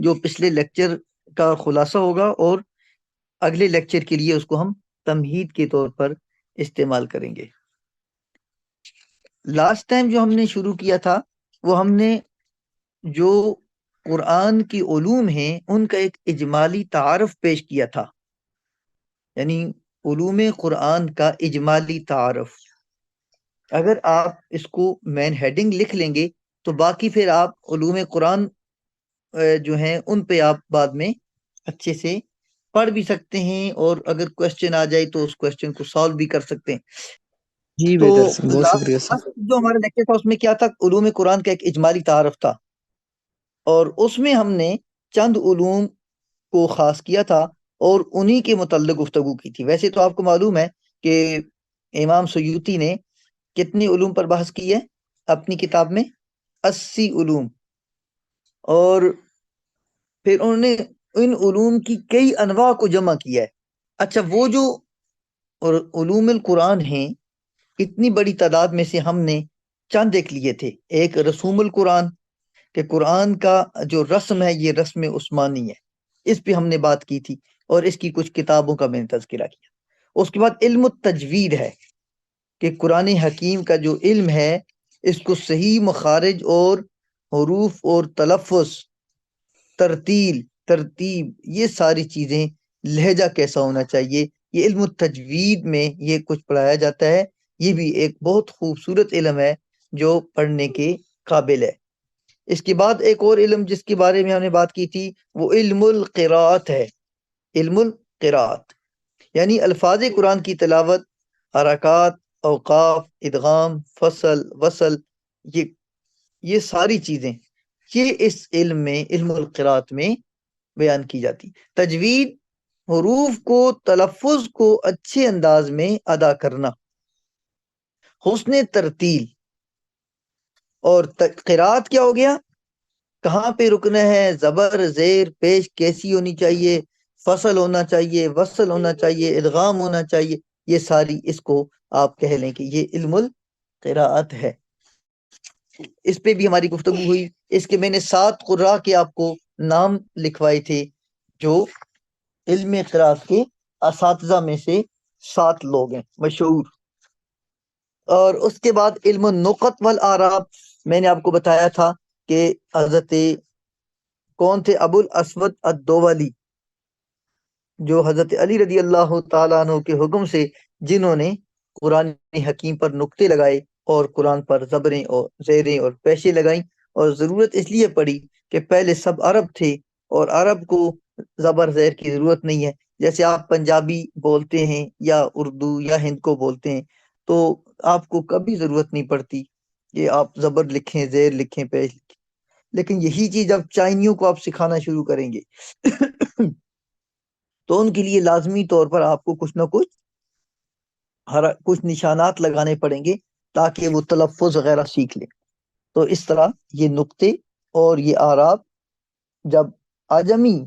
جو پچھلے لیکچر کا خلاصہ ہوگا، اور اگلے لیکچر کے لیے اس کو ہم تمہید کے طور پر استعمال کریں گے۔ لاسٹ ٹائم جو ہم نے شروع کیا تھا وہ ہم نے جو قرآن کی علوم ہیں ان کا ایک اجمالی تعارف پیش کیا تھا، یعنی علوم قرآن کا اجمالی تعارف۔ اگر آپ اس کو مین ہیڈنگ لکھ لیں گے تو باقی پھر آپ علوم قرآن جو ہیں ان پہ آپ بعد میں اچھے سے پڑھ بھی سکتے ہیں، اور اگر کوشچن آ جائے تو اس کوشچن کو سالو بھی کر سکتے ہیں۔ جی تو بیدر سنگھ، بہت شکریہ سر۔ لاسٹ جو ہمارا لیکچر تھا اس میں کیا تھا؟ علوم قرآن کا ایک اجمالی تعارف تھا، اور اس میں ہم نے چند علوم کو خاص کیا تھا اور انہی کے متعلق گفتگو کی تھی۔ ویسے تو آپ کو معلوم ہے کہ امام سیوطی نے کتنی علوم پر بحث کی ہے اپنی کتاب میں؟ 80 علوم، اور پھر انہوں نے ان علوم کی کئی انواع کو جمع کیا ہے۔ اچھا، وہ جو علوم القرآن ہیں اتنی بڑی تعداد میں سے ہم نے چند ایک لیے تھے۔ ایک رسوم القرآن، کہ قرآن کا جو رسم ہے یہ رسم عثمانی ہے، اس پہ ہم نے بات کی تھی، اور اس کی کچھ کتابوں کا میں نے تذکرہ کیا۔ اس کے بعد علم التجوید ہے، کہ قرآن حکیم کا جو علم ہے اس کو صحیح مخارج اور حروف اور تلفظ، ترتیب، یہ ساری چیزیں، لہجہ کیسا ہونا چاہیے، یہ علم التجوید میں یہ کچھ پڑھایا جاتا ہے۔ یہ بھی ایک بہت خوبصورت علم ہے جو پڑھنے کے قابل ہے۔ اس کے بعد ایک اور علم جس کے بارے میں ہم نے بات کی تھی وہ علم القراءت ہے۔ علم القراءت یعنی الفاظ قرآن کی تلاوت، حرکات، اوقاف، ادغام، فصل، وصل، یہ ساری چیزیں یہ اس علم میں، علم القراءت میں بیان کی جاتی۔ تجوید، حروف کو، تلفظ کو اچھے انداز میں ادا کرنا، حسن ترتیل، اور قراءت کیا ہو گیا؟ کہاں پہ رکنا ہے، زبر، زیر، پیش کیسی ہونی چاہیے، فصل ہونا چاہیے، وصل ہونا چاہیے، ادغام ہونا چاہیے، یہ ساری اس کو آپ کہہ لیں کہ یہ علم القراءت ہے۔ اس پہ بھی ہماری گفتگو ہوئی۔ اس کے میں نے 7 قراء کے آپ کو نام لکھوائے تھے جو علم قراءت کے اساتذہ میں سے 7 لوگ ہیں مشہور۔ اور اس کے بعد علم النقط والآراب، میں نے آپ کو بتایا تھا کہ حضرت کون تھے؟ ابو الاسود الدولی، جو حضرت علی رضی اللہ تعالیٰ عنہ کے حکم سے جنہوں نے قرآن حکیم پر نقطے لگائے اور قرآن پر زبریں اور زیریں اور پیشیں لگائیں، اور ضرورت اس لیے پڑی کہ پہلے سب عرب تھے اور عرب کو زبر زیر کی ضرورت نہیں ہے۔ جیسے آپ پنجابی بولتے ہیں یا اردو یا ہند کو بولتے ہیں تو آپ کو کبھی ضرورت نہیں پڑتی کہ آپ زبر لکھیں، زیر لکھیں، پیش لکھیں۔ لیکن یہی چیز اب چائنیوں کو آپ سکھانا شروع کریں گے تو ان کے لیے لازمی طور پر آپ کو کچھ نہ کچھ نشانات لگانے پڑیں گے تاکہ وہ تلفظ وغیرہ سیکھ لیں۔ تو اس طرح یہ نقطے اور یہ آراب جب عجمی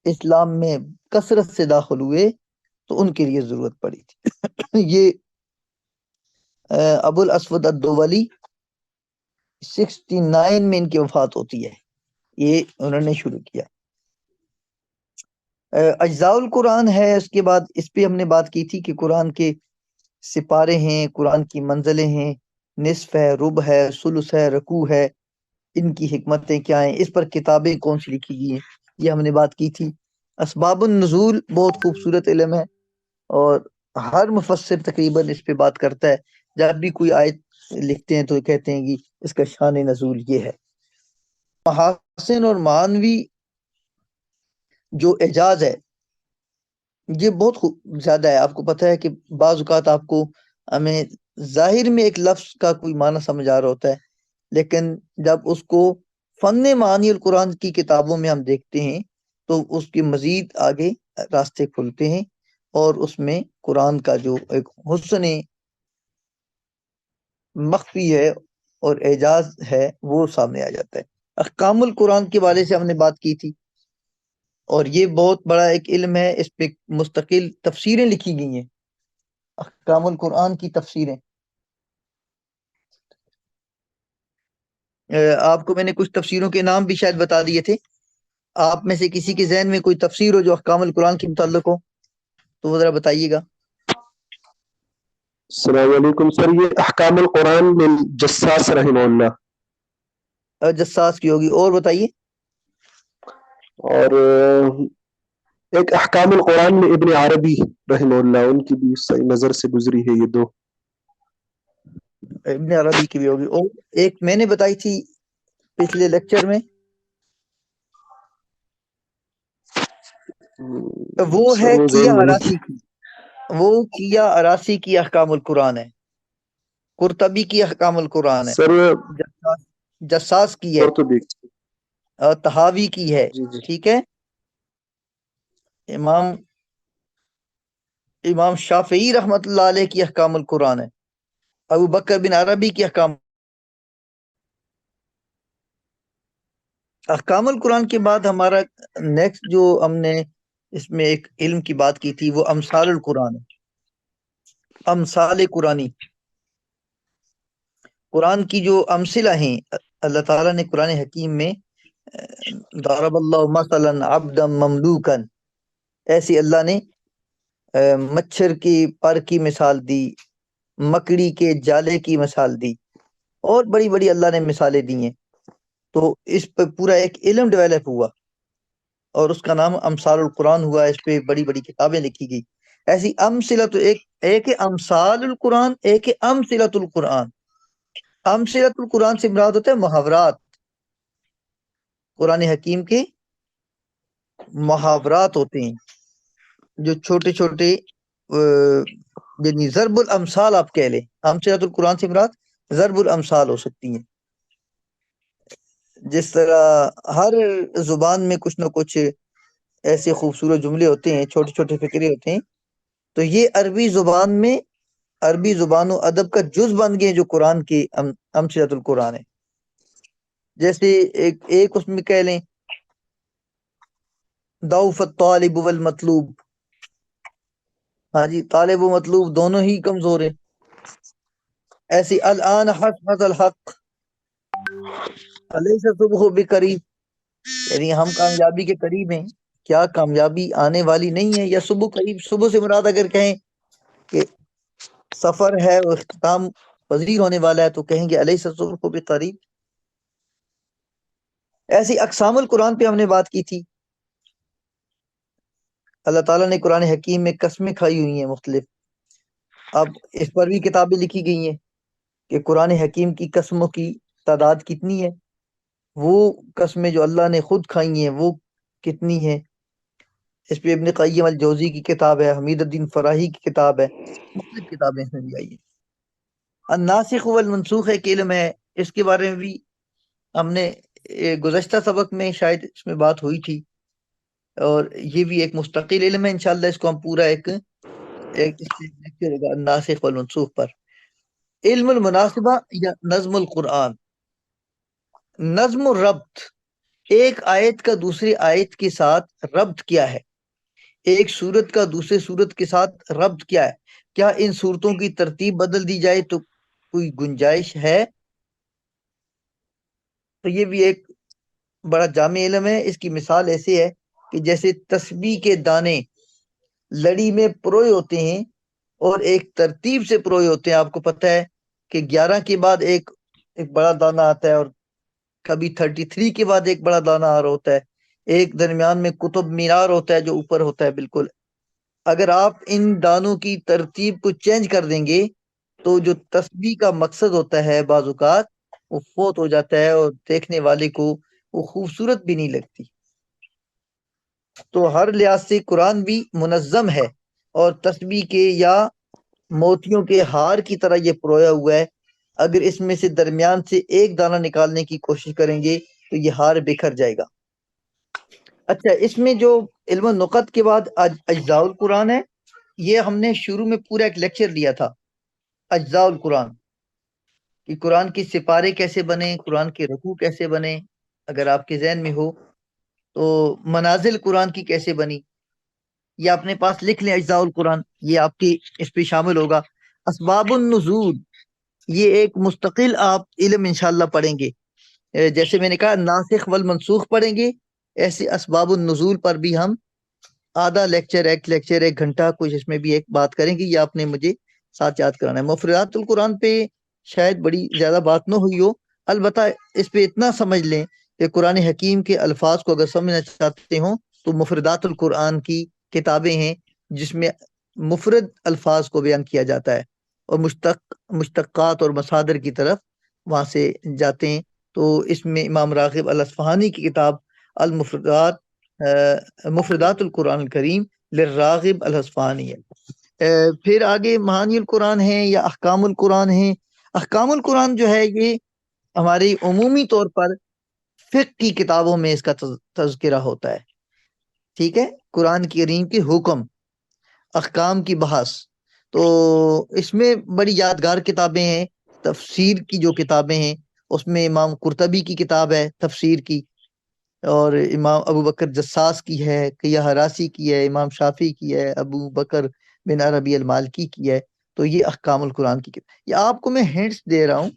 اسلام میں کثرت سے داخل ہوئے تو ان کے لیے ضرورت پڑی تھی یہ ابو الاسود الدولی 69 میں ان کی وفات ہوتی ہے، یہ انہوں نے شروع کیا۔ اجزاء القرآن ہے، اس کے بعد اس پہ ہم نے بات کی تھی کہ قرآن کے سپارے ہیں، قرآن کی منزلیں ہیں، نصف ہے، ربع ہے، ثلث ہے، رکوع ہے، ان کی حکمتیں کیا ہیں، اس پر کتابیں کون سی لکھی گئی ہیں، یہ ہم نے بات کی تھی۔ اسباب النزول بہت خوبصورت علم ہے، اور ہر مفسر تقریباً اس پہ بات کرتا ہے۔ جب بھی کوئی آیت لکھتے ہیں تو کہتے ہیں کہ اس کا شان نزول یہ ہے۔ محاسن اور معنوی جو اعجاز ہے یہ بہت زیادہ ہے۔ آپ کو پتہ ہے کہ بعض اوقات آپ کو ہمیں ظاہر میں ایک لفظ کا کوئی معنی سمجھ آ رہا ہوتا ہے، لیکن جب اس کو فن معانی القرآن کی کتابوں میں ہم دیکھتے ہیں تو اس کے مزید آگے راستے کھلتے ہیں، اور اس میں قرآن کا جو ایک حسن مخفی ہے اور اعجاز ہے وہ سامنے آ جاتا ہے۔ احکام القرآن کے بارے سے ہم نے بات کی تھی، اور یہ بہت بڑا ایک علم ہے، اس پہ مستقل تفسیریں لکھی گئی ہیں، احکام القرآن کی تفسیریں۔ آپ کو میں نے کچھ تفسیروں کے نام بھی شاید بتا دیے تھے۔ آپ میں سے کسی کے ذہن میں کوئی تفسیر ہو جو احکام القرآن کے متعلق ہو تو وہ ذرا بتائیے گا۔ السلام علیکم سر، یہ احکام القرآن میں جساس رحمہ اللہ، جساس کی ہوگی، اور بتائیے۔ اور ایک احکام القرآن میں ابن عربی رحمہ اللہ، ان کی بھی صحیح نظر سے گزری ہے یہ دو۔ ابن عربی کی بھی ہوگی، اور ایک میں نے بتائی تھی پچھلے لیکچر میں، وہ سر ہے وہ کیا ذہن میں نہیں۔ اراسی کی، وہ کیا اراسی کی احکام القرآن ہے، قرطبی کی احکام القرآن ہے، سر جساس جساس کی ہے، قرطبی، اور تحاوی کی ہے، جی جی ٹھیک ہے۔ امام شافعی رحمۃ اللہ علیہ کی احکام القرآن ہے، ابو بکر بن عربی کی احکام القرآن کے بعد ہمارا نیکسٹ جو ہم نے اس میں ایک علم کی بات کی تھی وہ امثال القرآن ہے، امثال قرآنی، قرآن کی جو امثلہ ہیں، اللہ تعالیٰ نے قرآن حکیم میں ضرب اللہ مثلا عبدا مملوکا، ایسی اللہ نے مچھر کی پر کی مثال دی، مکڑی کے جالے کی مثال دی، اور بڑی بڑی اللہ نے مثالیں دی ہیں، تو اس پہ پورا ایک علم ڈیولپ ہوا اور اس کا نام امثال القرآن ہوا، اس پہ بڑی بڑی کتابیں لکھی گئی۔ ایسی امثلہ تو ایک ہے امثال القرآن، ایک ہے امثلۃ القرآن۔ امثلۃ القرآن سے مراد ہوتا ہے محاورات، قرآن حکیم کے محاورات ہوتے ہیں جو چھوٹے چھوٹے یعنی ضرب الامثال آپ کہہ لیں، امثلۃ القرآن سے مراد ضرب الامثال ہو سکتی ہیں۔ جس طرح ہر زبان میں کچھ نہ کچھ ایسے خوبصورت جملے ہوتے ہیں، چھوٹے چھوٹے فقرے ہوتے ہیں، تو یہ عربی زبان میں عربی زبان و ادب کا جز بن گئے جو قرآن کی امثلۃ القرآن ہے۔ جیسے ایک اس میں کہہ لیں ضعف الطالب والمطلوب، ہاں جی، طالب و مطلوب دونوں ہی کمزور ہیں۔ ایسی الان حسحس الحق الیس صبح بقریب، یعنی ہم کامیابی کے قریب ہیں، کیا کامیابی آنے والی نہیں ہے؟ یا صبح قریب، صبح سے مراد اگر کہیں کہ سفر ہے اور اختتام پذیر ہونے والا ہے تو کہیں گے الیس الصبح بقریب۔ ایسی اقسام القرآن پہ ہم نے بات کی تھی، اللہ تعالیٰ نے قرآن حکیم میں قسمیں کھائی ہوئی ہیں مختلف، اب اس پر بھی کتابیں لکھی گئی ہیں کہ قرآن حکیم کی قسموں کی تعداد کتنی ہے، وہ قسمیں جو اللہ نے خود کھائی ہیں وہ کتنی ہیں۔ اس پہ ابن قیم الجوزی کی کتاب ہے، حمید الدین فراہی کی کتاب ہے، مختلف کتابیں اس میں بھی آئی ہیں۔ الناسخ والمنسوخ ایک علم ہے، اس کے بارے میں بھی ہم نے گزشتہ سبق میں شاید اس میں بات ہوئی تھی، اور یہ بھی ایک مستقل علم ہے، انشاءاللہ اس کو ہم پورا ایک لیکچر ہوگا الناسخ والمنسوخ پر۔ علم المناسبہ یا نظم القرآن، نظم و ربط، ایک آیت کا دوسری آیت کے ساتھ ربط کیا ہے، ایک سورت کا دوسرے سورت کے ساتھ ربط کیا ہے، کیا ان سورتوں کی ترتیب بدل دی جائے تو کوئی گنجائش ہے؟ تو یہ بھی ایک بڑا جامع علم ہے۔ اس کی مثال ایسے ہے کہ جیسے تسبیح کے دانے لڑی میں پروئے ہوتے ہیں اور ایک ترتیب سے پروئے ہوتے ہیں، آپ کو پتہ ہے کہ 11 کے بعد ایک بڑا دانہ آتا ہے، اور کبھی 33 کے بعد ایک بڑا دانہ آ رہا ہوتا ہے، ایک درمیان میں قطب مینار ہوتا ہے جو اوپر ہوتا ہے بالکل۔ اگر آپ ان دانوں کی ترتیب کو چینج کر دیں گے تو جو تسبیح کا مقصد ہوتا ہے بعض اوقات وہ فوت ہو جاتا ہے اور دیکھنے والے کو وہ خوبصورت بھی نہیں لگتی۔ تو ہر لحاظ سے قرآن بھی منظم ہے، اور تسبیح کے یا موتیوں کے ہار کی طرح یہ پرویا ہوا ہے، اگر اس میں سے درمیان سے ایک دانہ نکالنے کی کوشش کریں گے تو یہ ہار بکھر جائے گا۔ اچھا، اس میں جو علم نقط کے بعد اجزاء القرآن ہے، یہ ہم نے شروع میں پورا ایک لیکچر لیا تھا، اجزاء القرآن، کہ قرآن کے سپارے کیسے بنے، قرآن کے رکوع کیسے بنے، اگر آپ کے ذہن میں ہو تو منازل قرآن کی کیسے بنی، یہ اپنے پاس لکھ لیں اجزاء القرآن، یہ آپ کی اس پہ شامل ہوگا۔ اسباب النزول، یہ ایک مستقل آپ علم انشاءاللہ پڑھیں گے، جیسے میں نے کہا ناسخ والمنسوخ پڑھیں گے، ایسے اسباب النزول پر بھی ہم آدھا لیکچر، ایک گھنٹہ کچھ اس میں بھی ایک بات کریں گے. یہ آپ نے مجھے ساتھ یاد کرانا ہے. مفردات القرآن پہ شاید بڑی زیادہ بات نہ ہوئی ہو، البتہ اس پہ اتنا سمجھ لیں کہ قرآن حکیم کے الفاظ کو اگر سمجھنا چاہتے ہوں تو مفردات القرآن کی کتابیں ہیں جس میں مفرد الفاظ کو بیان کیا جاتا ہے اور مشتقات اور مصادر کی طرف وہاں سے جاتے ہیں. تو اس میں امام راغب الاصفہانی کی کتاب المفردات مفردات القرآن الکریم للراغب الاصفہانی ہے. پھر آگے معانی القرآن ہے یا احکام القرآن ہے. احکام القرآن جو ہے یہ ہماری عمومی طور پر فقہ کی کتابوں میں اس کا تذکرہ ہوتا ہے. ٹھیک ہے، قرآن کریم کے حکم، احکام کی بحث. تو اس میں بڑی یادگار کتابیں ہیں. تفسیر کی جو کتابیں ہیں اس میں امام قرطبی کی کتاب ہے تفسیر کی، اور امام ابو بکر جساس کی ہے، قیہ حراسی کی ہے، امام شافعی کی ہے، ابو بکر بن عربی المالکی کی ہے. تو یہ احکام القرآن کی کتاب. یہ آپ کو میں ہنٹس دے رہا ہوں.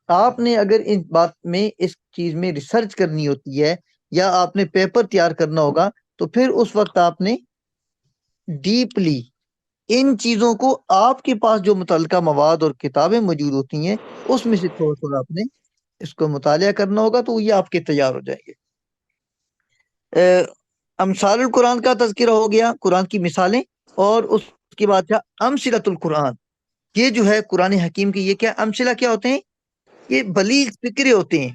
آپ نے اگر اس بات میں اس چیز میں ریسرچ کرنی ہوتی ہے یا آپ نے پیپر تیار کرنا ہوگا تو پھر اس وقت آپ نے ڈیپلی ان چیزوں کو، آپ کے پاس جو متعلقہ مواد اور کتابیں موجود ہوتی ہیں اس میں سے تھوڑا تھوڑا آپ نے اس کو مطالعہ کرنا ہوگا تو یہ آپ کے تیار ہو جائیں گے. امثال القرآن کا تذکرہ ہو گیا، قرآن کی مثالیں، اور اس کے بعد کیا امثلۃ القرآن. یہ جو ہے قرآن حکیم کی، یہ کیا امثلہ کیا ہوتے ہیں؟ یہ بلیغ فکرے ہوتے ہیں،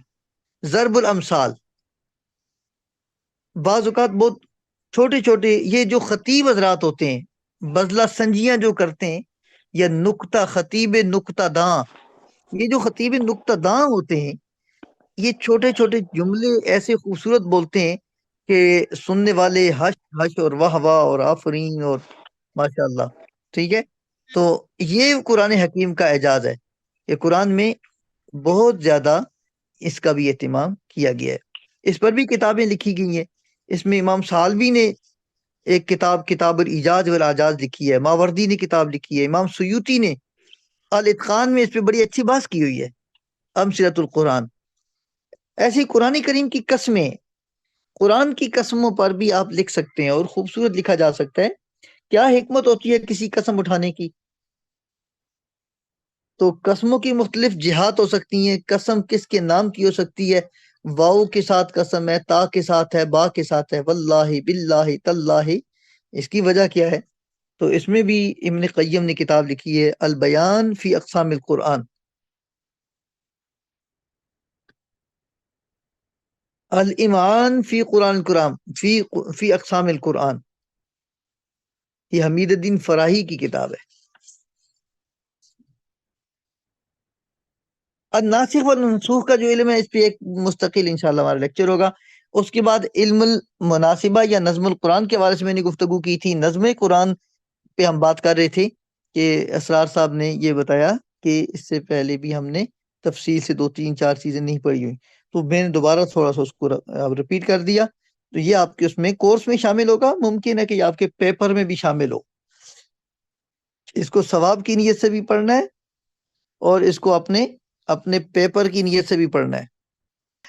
ضرب الامثال. بعض اوقات بہت چھوٹے چھوٹے یہ جو خطیب حضرات ہوتے ہیں بزلہ سنجیاں جو کرتے ہیں، یا نکتہ خطیب نکتہ داں، یہ جو خطیب نکتہ داں ہوتے ہیں یہ چھوٹے چھوٹے جملے ایسے خوبصورت بولتے ہیں کہ سننے والے ہش ہش اور واہ واہ اور آفرین اور ماشاء اللہ. ٹھیک ہے، تو یہ قرآن حکیم کا اعجاز ہے کہ قرآن میں بہت زیادہ اس کا بھی اہتمام کیا گیا ہے. اس پر بھی کتابیں لکھی گئی ہیں. اس میں امام سالوی نے ایک کتاب، کتاب الاعجاز والاعجاز لکھی ہے. ماوردی نے کتاب لکھی ہے. امام سیوطی نے الاتقان میں اس پہ بڑی اچھی بحث کی ہوئی ہے، امثلۃ القرآن. ایسی قرآن کریم کی قسمیں، قرآن کی قسموں پر بھی آپ لکھ سکتے ہیں اور خوبصورت لکھا جا سکتا ہے. کیا حکمت ہوتی ہے کسی قسم اٹھانے کی؟ تو قسموں کی مختلف جہات ہو سکتی ہیں. قسم کس کے نام کی ہو سکتی ہے؟ واؤ کے ساتھ قسم ہے، تا کے ساتھ ہے، با کے ساتھ ہے، واللہ باللہ تاللہ. اس کی وجہ کیا ہے؟ تو اس میں بھی ابن قیم نے کتاب لکھی ہے البیان فی اقسام القرآن، الایمان فی قرآن القرآن فی اقسام القرآن. یہ حمید الدین فراہی کی کتاب ہے. الناسخ والمنسوخ کا جو علم ہے اس پہ ایک مستقل انشاءاللہ ہمارا لیکچر ہوگا. اس کے بعد علم المناسبہ یا نظم القرآن کے حوالے سے میں نے گفتگو کی تھی. نظم قرآن پہ ہم بات کر رہے تھے کہ اسرار صاحب نے یہ بتایا کہ اس سے پہلے بھی ہم نے تفصیل سے 2 3 4 چیزیں نہیں پڑھی ہوئی، تو میں نے دوبارہ تھوڑا سا اس کو ریپیٹ کر دیا. تو یہ آپ کے اس میں کورس میں شامل ہوگا، ممکن ہے کہ یہ آپ کے پیپر میں بھی شامل ہو. اس کو ثواب کی نیت سے بھی پڑھنا ہے اور اس کو اپنے پیپر کی نیت سے بھی پڑھنا ہے.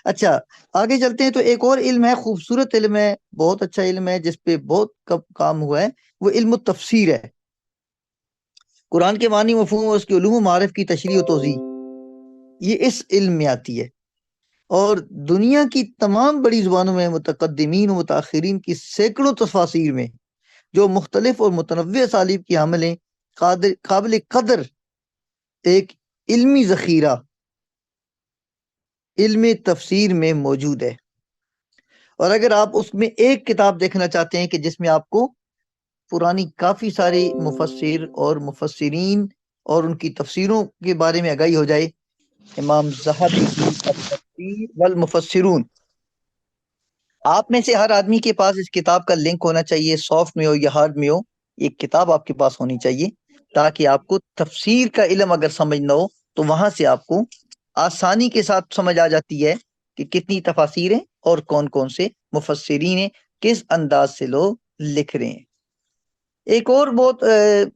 اچھا آگے چلتے ہیں. تو ایک اور علم ہے، خوبصورت علم ہے، بہت اچھا علم ہے جس پہ بہت کام ہوا ہے، وہ علم التفسیر ہے. قرآن کے معنی، مفہوم اور اس کے علوم و معارف کی تشریح و توضیح یہ اس علم میں آتی ہے. اور دنیا کی تمام بڑی زبانوں میں متقدمین و متاخرین کی سینکڑوں تفاسیر میں جو مختلف اور متنوع اسالیب کی حامل ہیں، قابل قدر ایک علمی ذخیرہ علم تفسیر میں موجود ہے. اور اگر آپ اس میں ایک کتاب دیکھنا چاہتے ہیں کہ جس میں آپ کو پرانی کافی سارے مفسر اور مفسرین اور ان کی تفسیروں کے بارے میں آگاہی ہو جائے، امام ذہبی کی التفسیر والمفسرون. آپ میں سے ہر آدمی کے پاس اس کتاب کا لنک ہونا چاہیے، سافٹ میں ہو یا ہارڈ میں ہو. یہ کتاب آپ کے پاس ہونی چاہیے تاکہ آپ کو تفسیر کا علم اگر سمجھنا ہو تو وہاں سے آپ کو آسانی کے ساتھ سمجھ آ جاتی ہے کہ کتنی تفاسیر ہیں اور کون کون سے مفسرین ہیں، کس انداز سے لوگ لکھ رہے ہیں. ایک اور بہت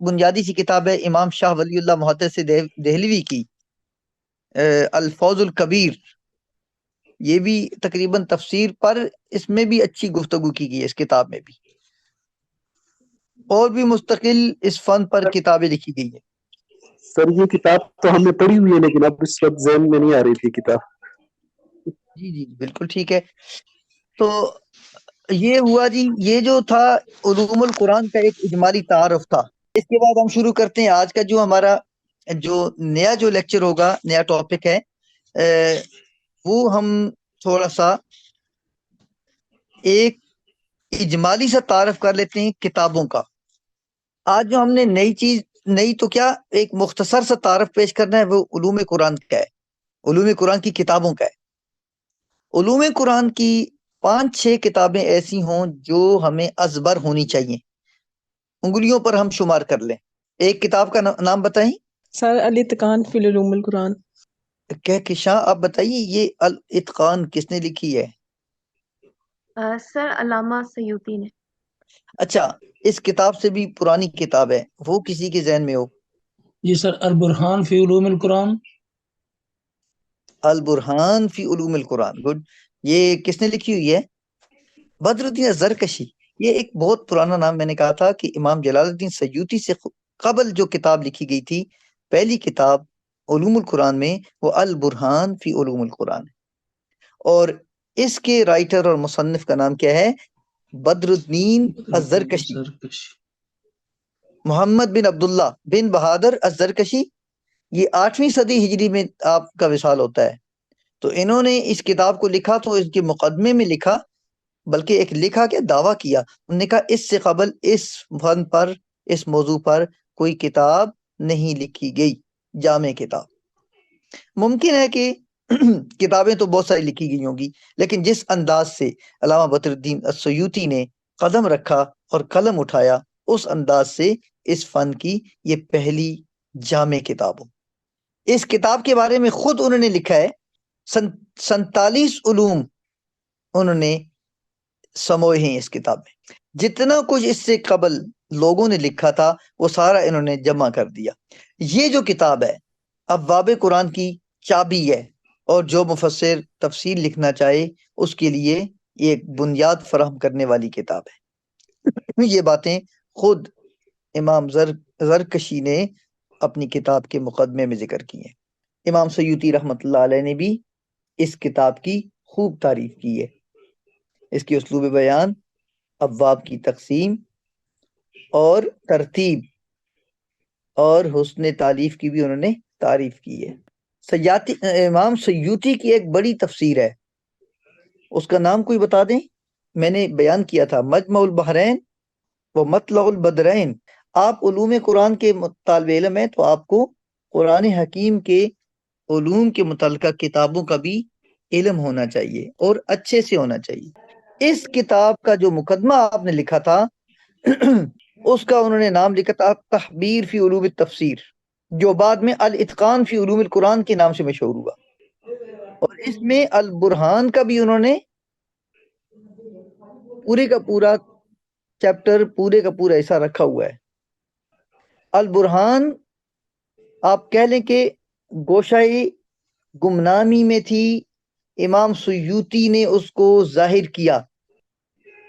بنیادی سی کتاب ہے امام شاہ ولی اللہ محدث دہلوی کی الفوز الکبیر. یہ بھی تقریباً تفسیر پر اس میں بھی اچھی گفتگو کی گئی ہے اس کتاب میں بھی، اور بھی مستقل اس فن پر کتابیں لکھی گئی ہیں۔ سر یہ کتاب تو ہم نے پڑھی ہوئی ہے لیکن اب اس وقت ذہن میں نہیں آ رہی تھی کتاب۔ جی جی بالکل ٹھیک ہے۔ تو یہ ہوا جی، یہ جو تھا علوم القرآن کا ایک اجمالی تعارف تھا۔ اس کے بعد ہم شروع کرتے ہیں آج کا جو ہمارا جو نیا جو لیکچر ہوگا، نیا ٹاپک ہے، وہ ہم تھوڑا سا ایک اجمالی سا تعارف کر لیتے ہیں کتابوں کا۔ آج جو ہم نے نئی تو کیا ایک مختصر سا تعارف پیش کرنا ہے، وہ علوم قرآن کا ہے، علوم قرآن کی کتابوں کا ہے۔ علوم قرآن کی 5-6 کتابیں ایسی ہوں جو ہمیں ازبر ہونی چاہیے، انگلیوں پر ہم شمار کر لیں۔ ایک کتاب کا نام بتائیں۔ سر الاتقان فی علوم القرآن۔ کہکشاں آپ بتائیے یہ الاتقان کس نے لکھی ہے؟ سر علامہ سیوطی نے۔ اچھا، اس کتاب سے بھی پرانی کتاب ہے، وہ کسی کے ذہن میں ہو؟ جی سر، البرہان فی علوم القرآن۔ البرہان فی علوم القرآن، گڈ۔ یہ کس نے لکھی ہوئی ہے؟ بدر الدین الزرکشی۔ یہ ایک بہت پرانا نام، میں نے کہا تھا کہ امام جلال الدین سیوطی سے قبل جو کتاب لکھی گئی تھی، پہلی کتاب علوم القرآن میں، وہ البرہان فی علوم القرآن ہے، اور اس کے رائٹر اور مصنف کا نام کیا ہے؟ بدر الدین الزرکشی، محمد بن عبداللہ بن بہادر الزرکشی۔ یہ 8ویں صدی ہجری میں آپ کا وصال ہوتا ہے۔ تو انہوں نے اس کتاب کو لکھا تو اس کے مقدمے میں لکھا، بلکہ ایک لکھا کہ دعویٰ کیا، انہوں نے کہا اس سے قبل اس فن پر، اس موضوع پر کوئی کتاب نہیں لکھی گئی، جامع کتاب۔ ممکن ہے کہ کتابیں تو بہت ساری لکھی گئی ہوں گی، لیکن جس انداز سے علامہ بدر الدین السیوطی نے قدم رکھا اور قلم اٹھایا، اس انداز سے اس فن کی یہ پہلی جامع کتاب ہو۔ اس کتاب کے بارے میں خود انہوں نے لکھا ہے 47 علوم انہوں نے سموئے ہیں اس کتاب میں۔ جتنا کچھ اس سے قبل لوگوں نے لکھا تھا وہ سارا انہوں نے جمع کر دیا۔ یہ جو کتاب ہے ابواب قرآن کی چابی ہے، اور جو مفسر تفسیر لکھنا چاہے اس کے لیے یہ ایک بنیاد فراہم کرنے والی کتاب ہے۔ یہ باتیں خود امام زرکشی نے اپنی کتاب کے مقدمے میں ذکر کی ہیں۔ امام سیوطی رحمۃ اللہ علیہ نے بھی اس کتاب کی خوب تعریف کی ہے۔ اس کی اسلوب بیان، ابواب کی تقسیم اور ترتیب اور حسن تالیف کی بھی انہوں نے تعریف کی ہے۔ امام سیوطی کی ایک بڑی تفسیر ہے، اس کا نام کوئی بتا دیں؟ میں نے بیان کیا تھا، مجمع البحرین و مطلع البدرین۔ آپ علوم قرآن کے طالب علم ہیں تو آپ کو قرآن حکیم کے علوم کے متعلقہ کتابوں کا بھی علم ہونا چاہیے، اور اچھے سے ہونا چاہیے۔ اس کتاب کا جو مقدمہ آپ نے لکھا تھا اس کا انہوں نے نام لکھا تھا تحبیر فی علوم التفسیر، جو بعد میں الاتقان فی علوم القرآن کے نام سے مشہور ہوا، اور اس میں البرہان کا بھی انہوں نے پورے کا پورا چیپٹر، پورے کا پورا ایسا رکھا ہوا ہے۔ البرہان آپ کہہ لیں کہ گوشائی گمنامی میں تھی، امام سیوطی نے اس کو ظاہر کیا۔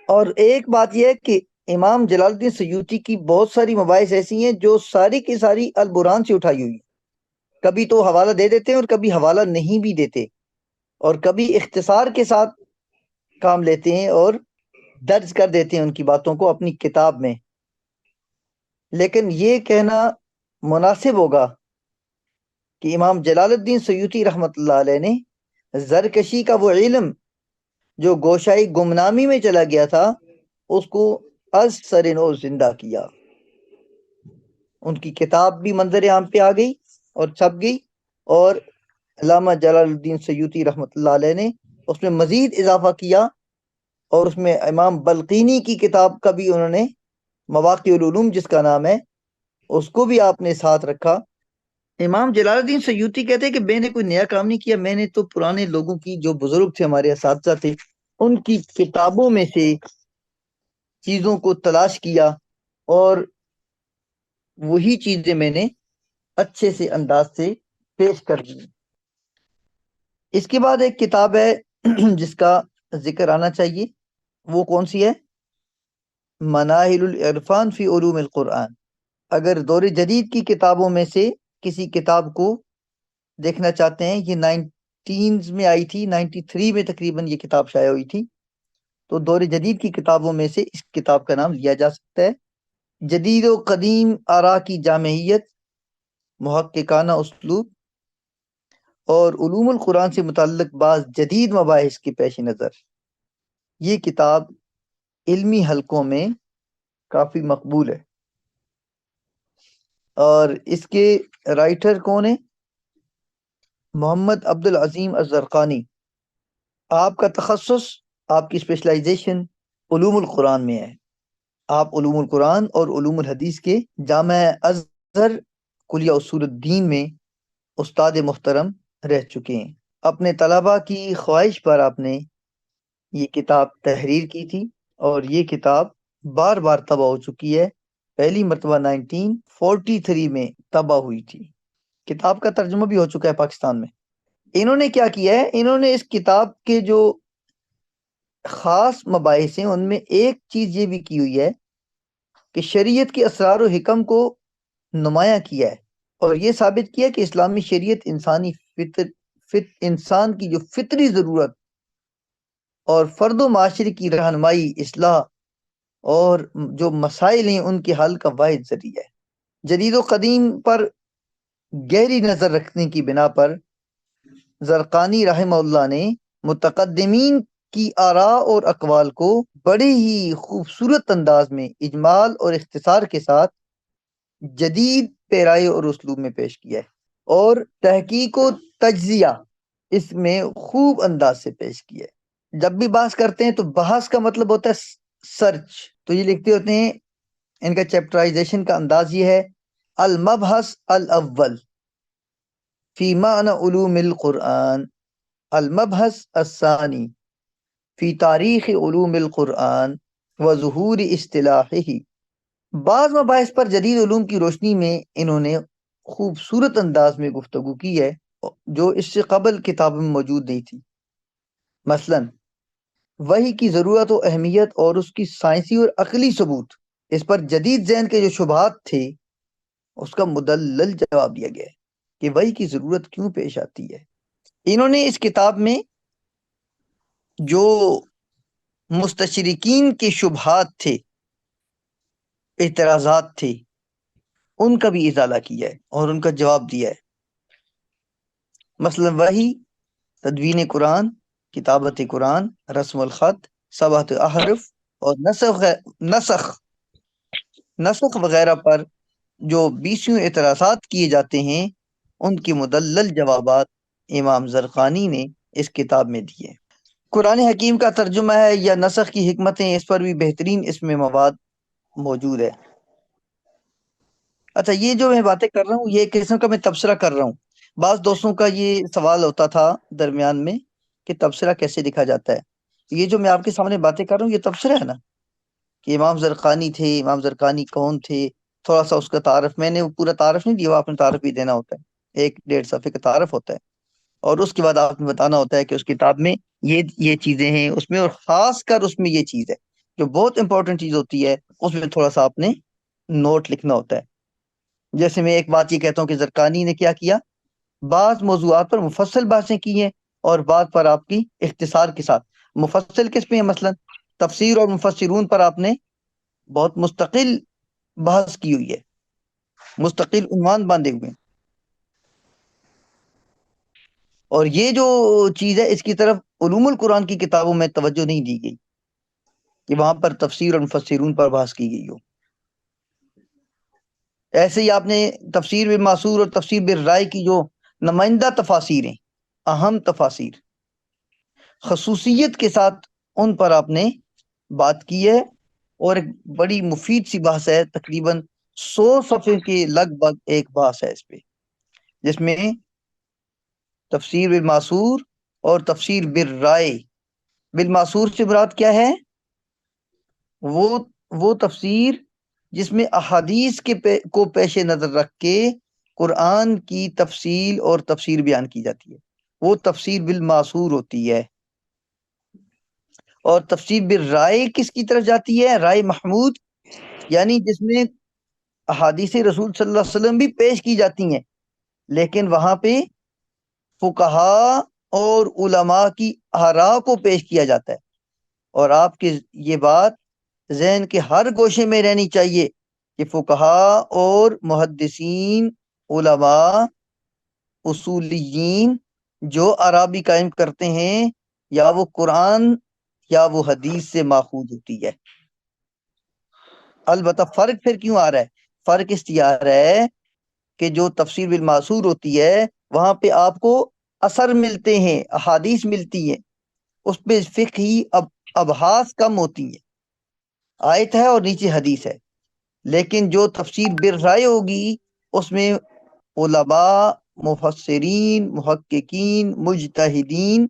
اور ایک بات یہ ہے کہ امام جلال الدین سیوطی کی بہت ساری مباحث ایسی ہیں جو ساری کی ساری البرہان سے اٹھائی ہوئی، کبھی تو حوالہ دے دیتے ہیں اور کبھی حوالہ نہیں بھی دیتے، اور کبھی اختصار کے ساتھ کام لیتے ہیں اور درج کر دیتے ہیں ان کی باتوں کو اپنی کتاب میں۔ لیکن یہ کہنا مناسب ہوگا کہ امام جلال الدین سیوطی رحمۃ اللہ علیہ نے زرکشی کا وہ علم جو گوشائی گمنامی میں چلا گیا تھا، اس کو از سر نو زندہ کیا۔ ان کی کتاب بھی منظر عام پہ آ گئی اور چھپ گئی، اور علامہ جلال الدین سیوطی رحمۃ اللہ علیہ نے اس میں مزید اضافہ کیا، اور اس میں امام بلقینی کی کتاب کا بھی انہوں نے، مواقع العلوم جس کا نام ہے، اس کو بھی آپ نے ساتھ رکھا۔ امام جلال الدین سیوطی کہتے ہیں کہ میں نے کوئی نیا کام نہیں کیا، میں نے تو پرانے لوگوں کی، جو بزرگ تھے، ہمارے اساتذہ تھے، ان کی کتابوں میں سے چیزوں کو تلاش کیا، اور وہی چیزیں میں نے اچھے سے انداز سے پیش کر دی۔ اس کے بعد ایک کتاب ہے جس کا ذکر آنا چاہیے وہ کون سی ہے؟ مناہل العرفان فی علوم القرآن۔ اگر دور جدید کی کتابوں میں سے کسی کتاب کو دیکھنا چاہتے ہیں، یہ 19 میں آئی تھی، 93 میں تقریباً یہ کتاب شائع ہوئی تھی، تو دور جدید کی کتابوں میں سے اس کتاب کا نام لیا جا سکتا ہے۔ جدید و قدیم آراء کی جامعیت، محققانہ اسلوب اور علوم القرآن سے متعلق بعض جدید مباحث کے پیش نظر یہ کتاب علمی حلقوں میں کافی مقبول ہے۔ اور اس کے رائٹر کون ہیں؟ محمد عبد العظیم الزرقانی۔ آپ کا تخصص، آپ کی اسپیشلائزیشن علوم القرآن میں ہے۔ آپ علوم القرآن اور علوم الحدیث کے جامعہ ازہر کلیہ اصول الدین میں استاد محترم رہ چکے ہیں۔ اپنے طلباء کی خواہش پر آپ نے یہ کتاب تحریر کی تھی اور یہ کتاب بار بار طبع ہو چکی ہے۔ پہلی مرتبہ 1943 میں طبع ہوئی تھی۔ کتاب کا ترجمہ بھی ہو چکا ہے پاکستان میں۔ انہوں نے کیا کیا ہے، انہوں نے اس کتاب کے جو خاص مباحث ہیں ان میں ایک چیز یہ بھی کی ہوئی ہے کہ شریعت کے اسرار و حکم کو نمایاں کیا ہے اور یہ ثابت کیا کہ اسلامی شریعت انسان کی جو فطری ضرورت اور فرد و معاشرے کی رہنمائی، اصلاح اور جو مسائل ہیں ان کے حل کا واحد ذریعہ ہے۔ جدید و قدیم پر گہری نظر رکھنے کی بنا پر زرقانی رحمہ اللہ نے متقدمین کی آراء اور اقوال کو بڑے ہی خوبصورت انداز میں اجمال اور اختصار کے ساتھ جدید پیرائے اور اسلوب میں پیش کیا ہے، اور تحقیق و تجزیہ اس میں خوب انداز سے پیش کیا ہے۔ جب بھی بحث کرتے ہیں تو بحث کا مطلب ہوتا ہے سرچ، تو یہ لکھتے ہوتے ہیں، ان کا چیپٹرائزیشن کا انداز یہ ہے: المبحث الاول فی معنی علوم القرآن، المبحث الثانی فی تاریخ علوم القرآن و ظہور اصطلاحہ۔ بعض مباحث پر جدید علوم کی روشنی میں انہوں نے خوبصورت انداز میں گفتگو کی ہے جو اس سے قبل کتاب میں موجود نہیں تھی۔ مثلا وحی کی ضرورت و اہمیت اور اس کی سائنسی اور عقلی ثبوت، اس پر جدید ذہن کے جو شبہات تھے اس کا مدلل جواب دیا گیا ہے کہ وحی کی ضرورت کیوں پیش آتی ہے۔ انہوں نے اس کتاب میں جو مستشرقین کے شبہات تھے، اعتراضات تھے، ان کا بھی ازالہ کیا ہے اور ان کا جواب دیا ہے۔ مثلا وحی، تدوین قرآن، کتابت قرآن، رسم الخط، سبعۃ احرف اور نسخ وغیرہ پر جو 20 اعتراضات کیے جاتے ہیں ان کے مدلل جوابات امام زرقانی نے اس کتاب میں دیے۔ قرآن حکیم کا ترجمہ ہے یا نسخ کی حکمتیں، اس پر بھی بہترین اس میں مواد موجود ہے۔ اچھا، یہ جو میں باتیں کر رہا ہوں یہ ایک قسم کا میں تبصرہ کر رہا ہوں۔ بعض دوستوں کا یہ سوال ہوتا تھا درمیان میں کہ تبصرہ کیسے لکھا جاتا ہے۔ یہ جو میں آپ کے سامنے باتیں کر رہا ہوں یہ تبصرہ ہے نا، کہ امام زرقانی تھے، امام زرقانی کون تھے، تھوڑا سا اس کا تعارف، میں نے پورا تعارف نہیں دیا، آپ نے تعارف بھی دینا ہوتا ہے، 1-1.5 صفحے کا تعارف ہوتا ہے، اور اس کے بعد آپ نے بتانا ہوتا ہے کہ اس کتاب میں یہ چیزیں ہیں اس میں، اور خاص کر اس میں یہ چیز ہے جو بہت امپورٹنٹ چیز ہوتی ہے، اس میں تھوڑا سا آپ نے نوٹ لکھنا ہوتا ہے۔ جیسے میں ایک بات یہ کہتا ہوں کہ زرقانی نے کیا کیا، بعض موضوعات پر مفصل بحثیں کی ہیں اور بعض پر آپ کی اختصار کے ساتھ۔ مفصل کس پہ ہے؟ مثلا تفسیر اور مفسرون پر آپ نے بہت مستقل بحث کی ہوئی ہے، مستقل عنوان باندھے ہوئے ہیں، اور یہ جو چیز ہے اس کی طرف علوم القرآن کی کتابوں میں توجہ نہیں دی گئی کہ وہاں پر تفسیر اور مفسرون پر بحث کی گئی ہو۔ ایسے ہی آپ نے تفسیر بالمعصور اور تفسیر بالرائے کی جو نمائندہ تفاسیر ہیں، اہم تفاسیر، خصوصیت کے ساتھ ان پر آپ نے بات کی ہے، اور ایک بڑی مفید سی بحث ہے، تقریباً 100 صفحے کے لگ بھگ ایک بحث ہے اس پہ، جس میں تفسیر بالمعصور اور تفسیر بالرائے، بالمعصور سے مراد کیا ہے؟ وہ تفسیر جس میں احادیث کو پیش نظر رکھ کے قرآن کی تفصیل اور تفسیر بیان کی جاتی ہے، وہ تفسیر بالمعصور ہوتی ہے۔ اور تفسیر بالرائے کس کی طرف جاتی ہے؟ رائے محمود، یعنی جس میں احادیث رسول صلی اللہ علیہ وسلم بھی پیش کی جاتی ہیں، لیکن وہاں پہ فقہا اور علماء کی آراء کو پیش کیا جاتا ہے۔ اور آپ کی یہ بات ذہن کے ہر گوشے میں رہنی چاہیے کہ فقہا اور محدثین، علماء، اصولیین جو آراء بھی قائم کرتے ہیں، یا وہ قرآن یا وہ حدیث سے ماخوذ ہوتی ہے۔ البتہ فرق پھر کیوں آ رہا ہے؟ فرق اس لیے آ رہا ہے کہ جو تفسیر بالمعصور ہوتی ہے وہاں پہ آپ کو اثر ملتے ہیں، احادیث ملتی ہیں، اس پہ فقہی ابحاث کم ہوتی ہیں، آیت ہے اور نیچے حدیث ہے۔ لیکن جو تفسیر بالرائے ہوگی اس میں علماء، مفسرین، محققین، مجتہدین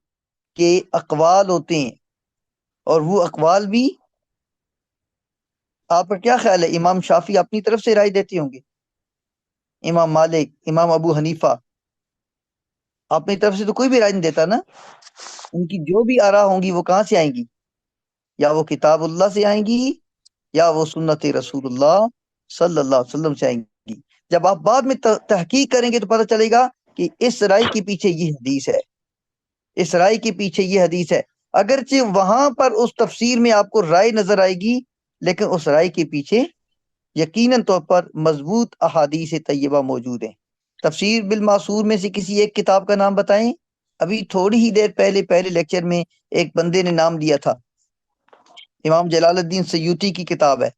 کے اقوال ہوتے ہیں، اور وہ اقوال بھی، آپ کا کیا خیال ہے، امام شافعی اپنی طرف سے رائے دیتے ہوں گے، امام مالک، امام ابو حنیفہ اپنی طرف سے تو کوئی بھی رائے نہیں دیتا نا، ان کی جو بھی آراء ہوں گی وہ کہاں سے آئیں گی؟ یا وہ کتاب اللہ سے آئیں گی یا وہ سنت رسول اللہ صلی اللہ علیہ وسلم سے آئیں گی۔ جب آپ بعد میں تحقیق کریں گے تو پتہ چلے گا کہ اس رائے کے پیچھے یہ حدیث ہے، اس رائے کے پیچھے یہ حدیث ہے، اگرچہ وہاں پر اس تفسیر میں آپ کو رائے نظر آئے گی، لیکن اس رائے کے پیچھے یقیناً طور پر مضبوط احادیث طیبہ موجود ہیں۔ تفسیر بالمعصور میں سے کسی ایک کتاب کا نام بتائیں۔ ابھی تھوڑی ہی دیر پہلے لیکچر میں ایک بندے نے نام دیا تھا، امام جلال الدین سیوطی کی کتاب ہے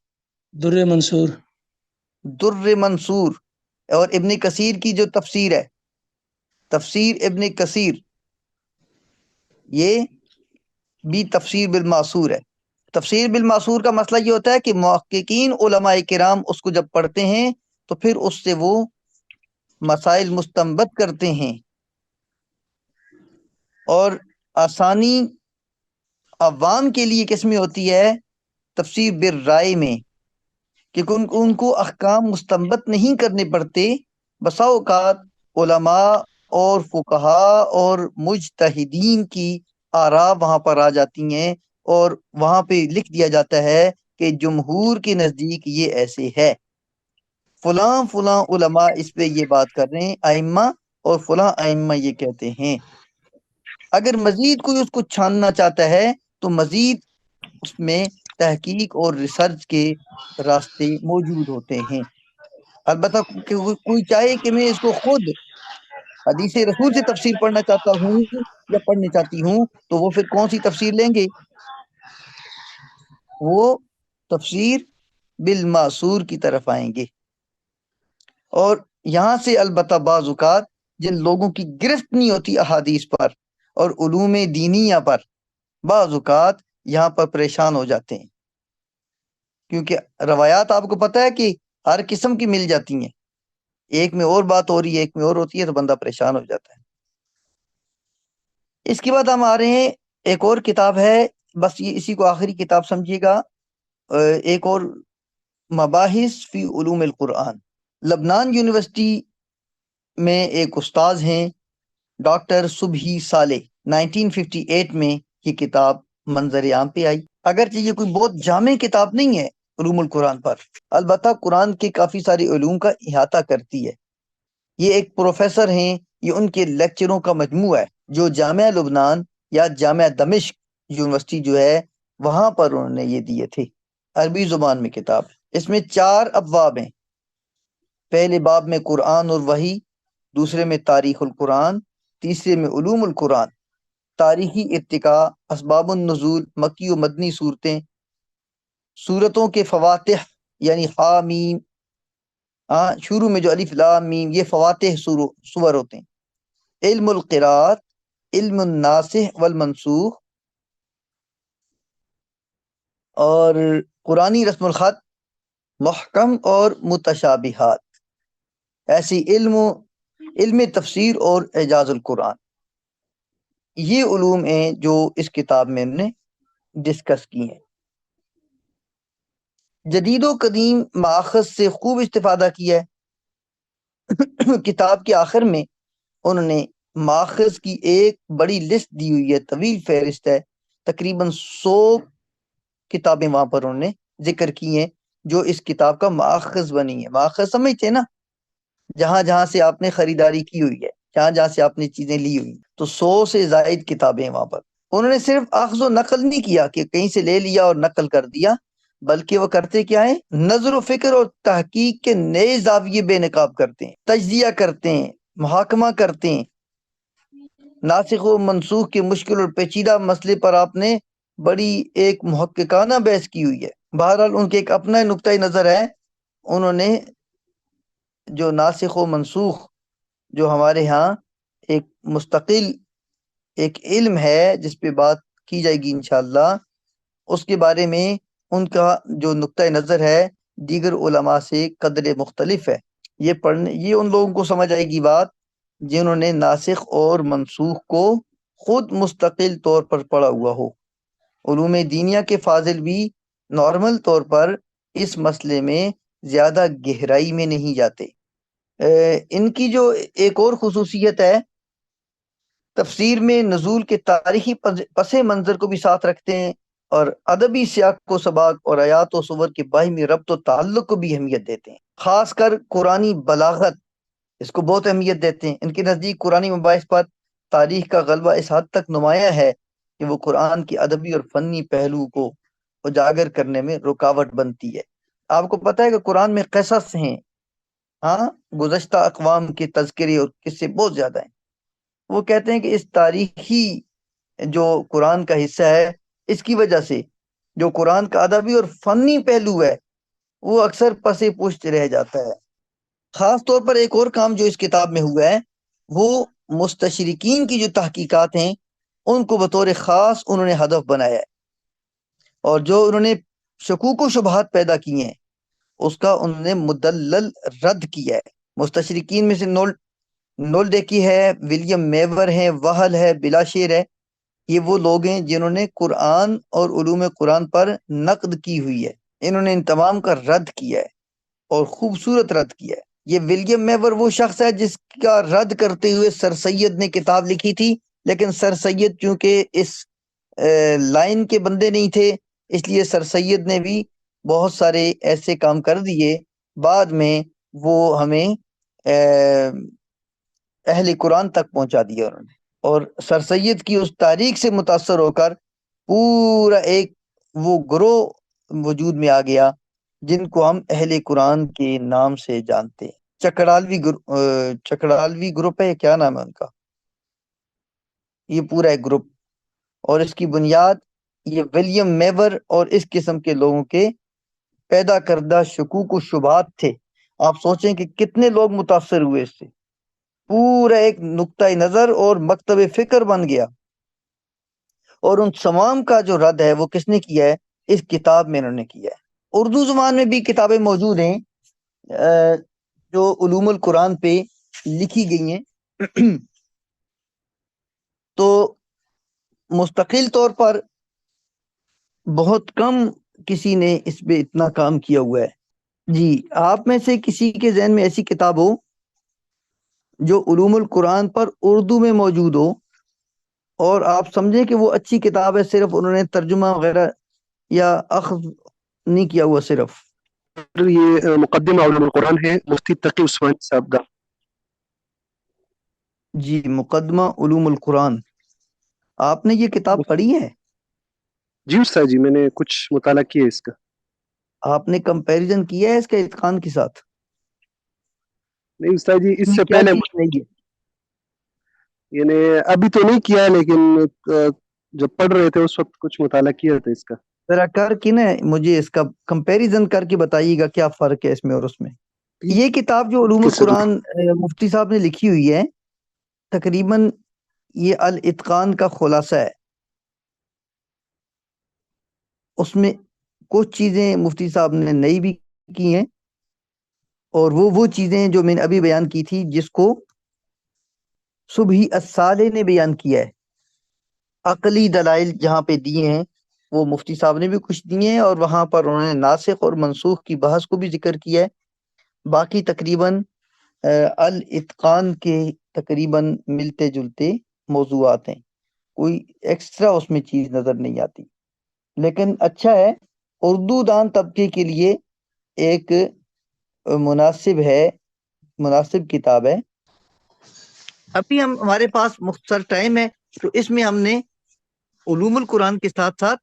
در منصور۔ در منصور، اور ابن کثیر کی جو تفسیر ہے، تفسیر ابن کثیر، یہ بھی تفسیر بالمعصور ہے۔ تفسیر بالمعصور کا مسئلہ یہ ہوتا ہے کہ محققین علماء کرام اس کو جب پڑھتے ہیں تو پھر اس سے وہ مسائل مستنبط کرتے ہیں، اور آسانی عوام کے لیے کس میں ہوتی ہے؟ تفسیر بالرائے میں، کیونکہ ان کو احکام مستنبط نہیں کرنے پڑتے، بسا اوقات علماء اور فقہا اور مجتہدین کی آراء وہاں پر آ جاتی ہیں، اور وہاں پہ لکھ دیا جاتا ہے کہ جمہور کے نزدیک یہ ایسے ہے، فلاں فلاں علماء اس پہ یہ بات کر رہے ہیں ائمہ، اور فلاں ائمہ یہ کہتے ہیں۔ اگر مزید کوئی اس کو چھاننا چاہتا ہے تو مزید اس میں تحقیق اور ریسرچ کے راستے موجود ہوتے ہیں۔ البتہ کوئی چاہے کہ میں اس کو خود حدیث رسول سے تفسیر پڑھنا چاہتا ہوں یا پڑھنی چاہتی ہوں، تو وہ پھر کون سی تفسیر لیں گے؟ وہ تفسیر بالمعصور کی طرف آئیں گے۔ اور یہاں سے البتہ بعض اوقات جن لوگوں کی گرفت نہیں ہوتی احادیث پر اور علوم دینیہ پر، بعض اوقات یہاں پر پریشان ہو جاتے ہیں، کیونکہ روایات آپ کو پتہ ہے کہ ہر قسم کی مل جاتی ہیں، ایک میں اور بات ہو رہی ہے، ایک میں اور ہوتی ہے، تو بندہ پریشان ہو جاتا ہے۔ اس کے بعد ہم آ رہے ہیں، ایک اور کتاب ہے، بس یہ اسی کو آخری کتاب سمجھیے گا، ایک اور مباحث فی علوم القرآن۔ لبنان یونیورسٹی میں ایک استاذ ہیں ڈاکٹر صبحی صالح، 1958 میں یہ کتاب منظر عام پہ آئی۔ اگرچہ یہ کوئی بہت جامع کتاب نہیں ہے علوم القرآن پر، البتہ قرآن کے کافی سارے علوم کا احاطہ کرتی ہے۔ یہ ایک پروفیسر ہیں، یہ ان کے لیکچروں کا مجموعہ ہے جو جامعہ لبنان یا جامعہ دمشق یونیورسٹی جو ہے وہاں پر انہوں نے یہ دیے تھے، عربی زبان میں کتاب۔ اس میں 4 ابواب ہیں، پہلے باب میں قرآن اور وحی، دوسرے میں تاریخ القرآن، تیسرے میں علوم القرآن، تاریخی ارتقاء، اسباب النزول، مکی و مدنی صورتیں، صورتوں کے فواتح یعنی حامیم، شروع میں جو الف لام میم یہ فواتح سور ہوتے ہیں، علم القراءت، علم الناسخ والمنسوخ، اور قرآنی رسم الخط، محکم اور متشابہات، ایسی علم تفسیر اور اعجاز القرآن۔ یہ علوم ہیں جو اس کتاب میں ہم نے ڈسکس کی ہیں۔ جدید و قدیم ماخذ سے خوب استفادہ کیا ہے۔ کتاب کے آخر میں انہوں نے ماخذ کی ایک بڑی لسٹ دی ہوئی ہے، طویل فہرست ہے، تقریباً 100 کتابیں وہاں پر انہوں نے ذکر کی ہیں جو اس کتاب کا ماخذ بنی ہے. ماخذ سمجھتے ہیں نا، جہاں جہاں سے آپ نے خریداری کی ہوئی ہے، جہاں جہاں سے آپ نے چیزیں لی ہوئی، تو 100 سے زائد کتابیں ہیں وہاں پر. انہوں نے صرف اخذ و نقل نہیں کیا کہ کہیں سے لے لیا اور نقل کر دیا، بلکہ وہ کرتے کیا ہے، نظر و فکر اور تحقیق کے نئے زاویے بے نقاب کرتے ہیں، تجزیہ کرتے ہیں، محاکمہ کرتے ہیں. ناسخ و منسوخ کے مشکل اور پیچیدہ مسئلے پر آپ نے بڑی ایک محققانہ بحث کی ہوئی ہے. بہرحال ان کے ایک اپنا نقطۂ نظر ہے. انہوں نے جو ناسخ و منسوخ جو ہمارے ہاں ایک مستقل ایک علم ہے جس پہ بات کی جائے گی انشاءاللہ، اس کے بارے میں ان کا جو نقطۂ نظر ہے دیگر علماء سے قدر مختلف ہے. یہ ان لوگوں کو سمجھ آئے گی بات جنہوں نے ناسخ اور منسوخ کو خود مستقل طور پر پڑھا ہوا ہو. علوم دینیا کے فاضل بھی نارمل طور پر اس مسئلے میں زیادہ گہرائی میں نہیں جاتے. ان کی جو ایک اور خصوصیت ہے، تفسیر میں نزول کے تاریخی پس منظر کو بھی ساتھ رکھتے ہیں، اور ادبی سیاق و سباق اور آیات و سور کے باہمی ربط و تعلق کو بھی اہمیت دیتے ہیں. خاص کر قرآنی بلاغت، اس کو بہت اہمیت دیتے ہیں. ان کے نزدیک قرآنی مباحث پر تاریخ کا غلبہ اس حد تک نمایاں ہے کہ وہ قرآن کی ادبی اور فنی پہلو کو اجاگر کرنے میں رکاوٹ بنتی ہے. آپ کو پتہ ہے کہ قرآن میں قصص ہیں، ہاں، گزشتہ اقوام کے تذکرے اور قصے بہت زیادہ ہیں. وہ کہتے ہیں کہ اس تاریخی جو قرآن کا حصہ ہے، اس کی وجہ سے جو قرآن کا ادبی اور فنی پہلو ہے وہ اکثر پس پشت رہ جاتا ہے. خاص طور پر ایک اور کام جو اس کتاب میں ہوا ہے وہ مستشرقین کی جو تحقیقات ہیں ان کو بطور خاص انہوں نے ہدف بنایا ہے، اور جو انہوں نے شکوک و شبہات پیدا کی ہیں اس کا انہوں نے مدلل رد کیا ہے. مستشرقین میں سے نول ڈیکی ہے، ولیم میور ہے، وہل ہے، بلاشیر ہے. یہ وہ لوگ ہیں جنہوں نے قرآن اور علوم قرآن پر نقد کی ہوئی ہے. انہوں نے ان تمام کا رد کیا ہے اور خوبصورت رد کیا ہے. یہ ولیم میور وہ شخص ہے جس کا رد کرتے ہوئے سر سید نے کتاب لکھی تھی، لیکن سر سید چونکہ اس لائن کے بندے نہیں تھے، اس لیے سر سید نے بھی بہت سارے ایسے کام کر دیے. بعد میں وہ ہمیں اہل قرآن تک پہنچا دیا انہوں نے، اور سر سید کی اس تاریخ سے متاثر ہو کر پورا ایک وہ گروہ وجود میں آ گیا جن کو ہم اہل قرآن کے نام سے جانتے ہیں. چکڑالوی گروپ ہے، کیا نام ہے ان کا، یہ پورا ایک گروپ، اور اس کی بنیاد یہ ولیم میور اور اس قسم کے لوگوں کے پیدا کردہ شکوک و شبہات تھے. آپ سوچیں کہ کتنے لوگ متاثر ہوئے اس سے، پورا ایک نقطۂ نظر اور مکتب فکر بن گیا. اور ان تمام کا جو رد ہے وہ کس نے کیا ہے، اس کتاب میں انہوں نے کیا ہے. اردو زبان میں بھی کتابیں موجود ہیں جو علوم القرآن پہ لکھی گئی ہیں، تو مستقل طور پر بہت کم کسی نے اس پہ اتنا کام کیا ہوا ہے. جی، آپ میں سے کسی کے ذہن میں ایسی کتاب ہو جو علوم القرآن پر اردو میں موجود ہو اور آپ سمجھیں کہ وہ اچھی کتاب ہے، صرف انہوں نے ترجمہ وغیرہ یا اخذ نہیں کیا ہوا صرف. یہ مقدمہ علوم القرآن ہے مفتی تقی عثمانی صاحب کا. جی، مقدمہ علوم القرآن، آپ نے یہ کتاب پڑھی ہے؟ جی استاد جی، میں نے کچھ مطالعہ کیا ہے اس کا. آپ نے کمپیریزن کیا ہے اس کا اتقان کے ساتھ؟ نہیں استاد جی، اس سے کیا پہلے چیز نہیں ہے؟ یعنی ابھی تو نہیں کیا ہے، لیکن جب پڑھ رہے تھے اس وقت کچھ مطالعہ کیا تھا اس کا. ذرا کر کے نا مجھے اس کا کمپیریزن کر کے بتائیے گا کیا فرق ہے اس میں اور اس میں. یہ کتاب جو علوم القرآن مفتی صاحب نے لکھی ہوئی ہے، تقریباً یہ الاتقان کا خلاصہ ہے. اس میں کچھ چیزیں مفتی صاحب نے نئی بھی کی ہیں، اور وہ چیزیں جو میں نے ابھی بیان کی تھی جس کو صبحی الصالح نے بیان کیا ہے. عقلی دلائل جہاں پہ دیے ہیں وہ مفتی صاحب نے بھی کچھ دیے ہیں، اور وہاں پر انہوں نے ناسخ اور منسوخ کی بحث کو بھی ذکر کیا ہے. باقی تقریباً الاتقان کے تقریباً ملتے جلتے موضوعات ہیں. کوئی ایکسٹرا اس میں چیز نظر نہیں آتی. لیکن اچھا ہے، اردو دان طبقے کے لیے ایک مناسب کتاب ہے. ابھی ہمارے پاس مختصر ٹائم ہے، تو اس میں ہم نے علوم القرآن کے ساتھ ساتھ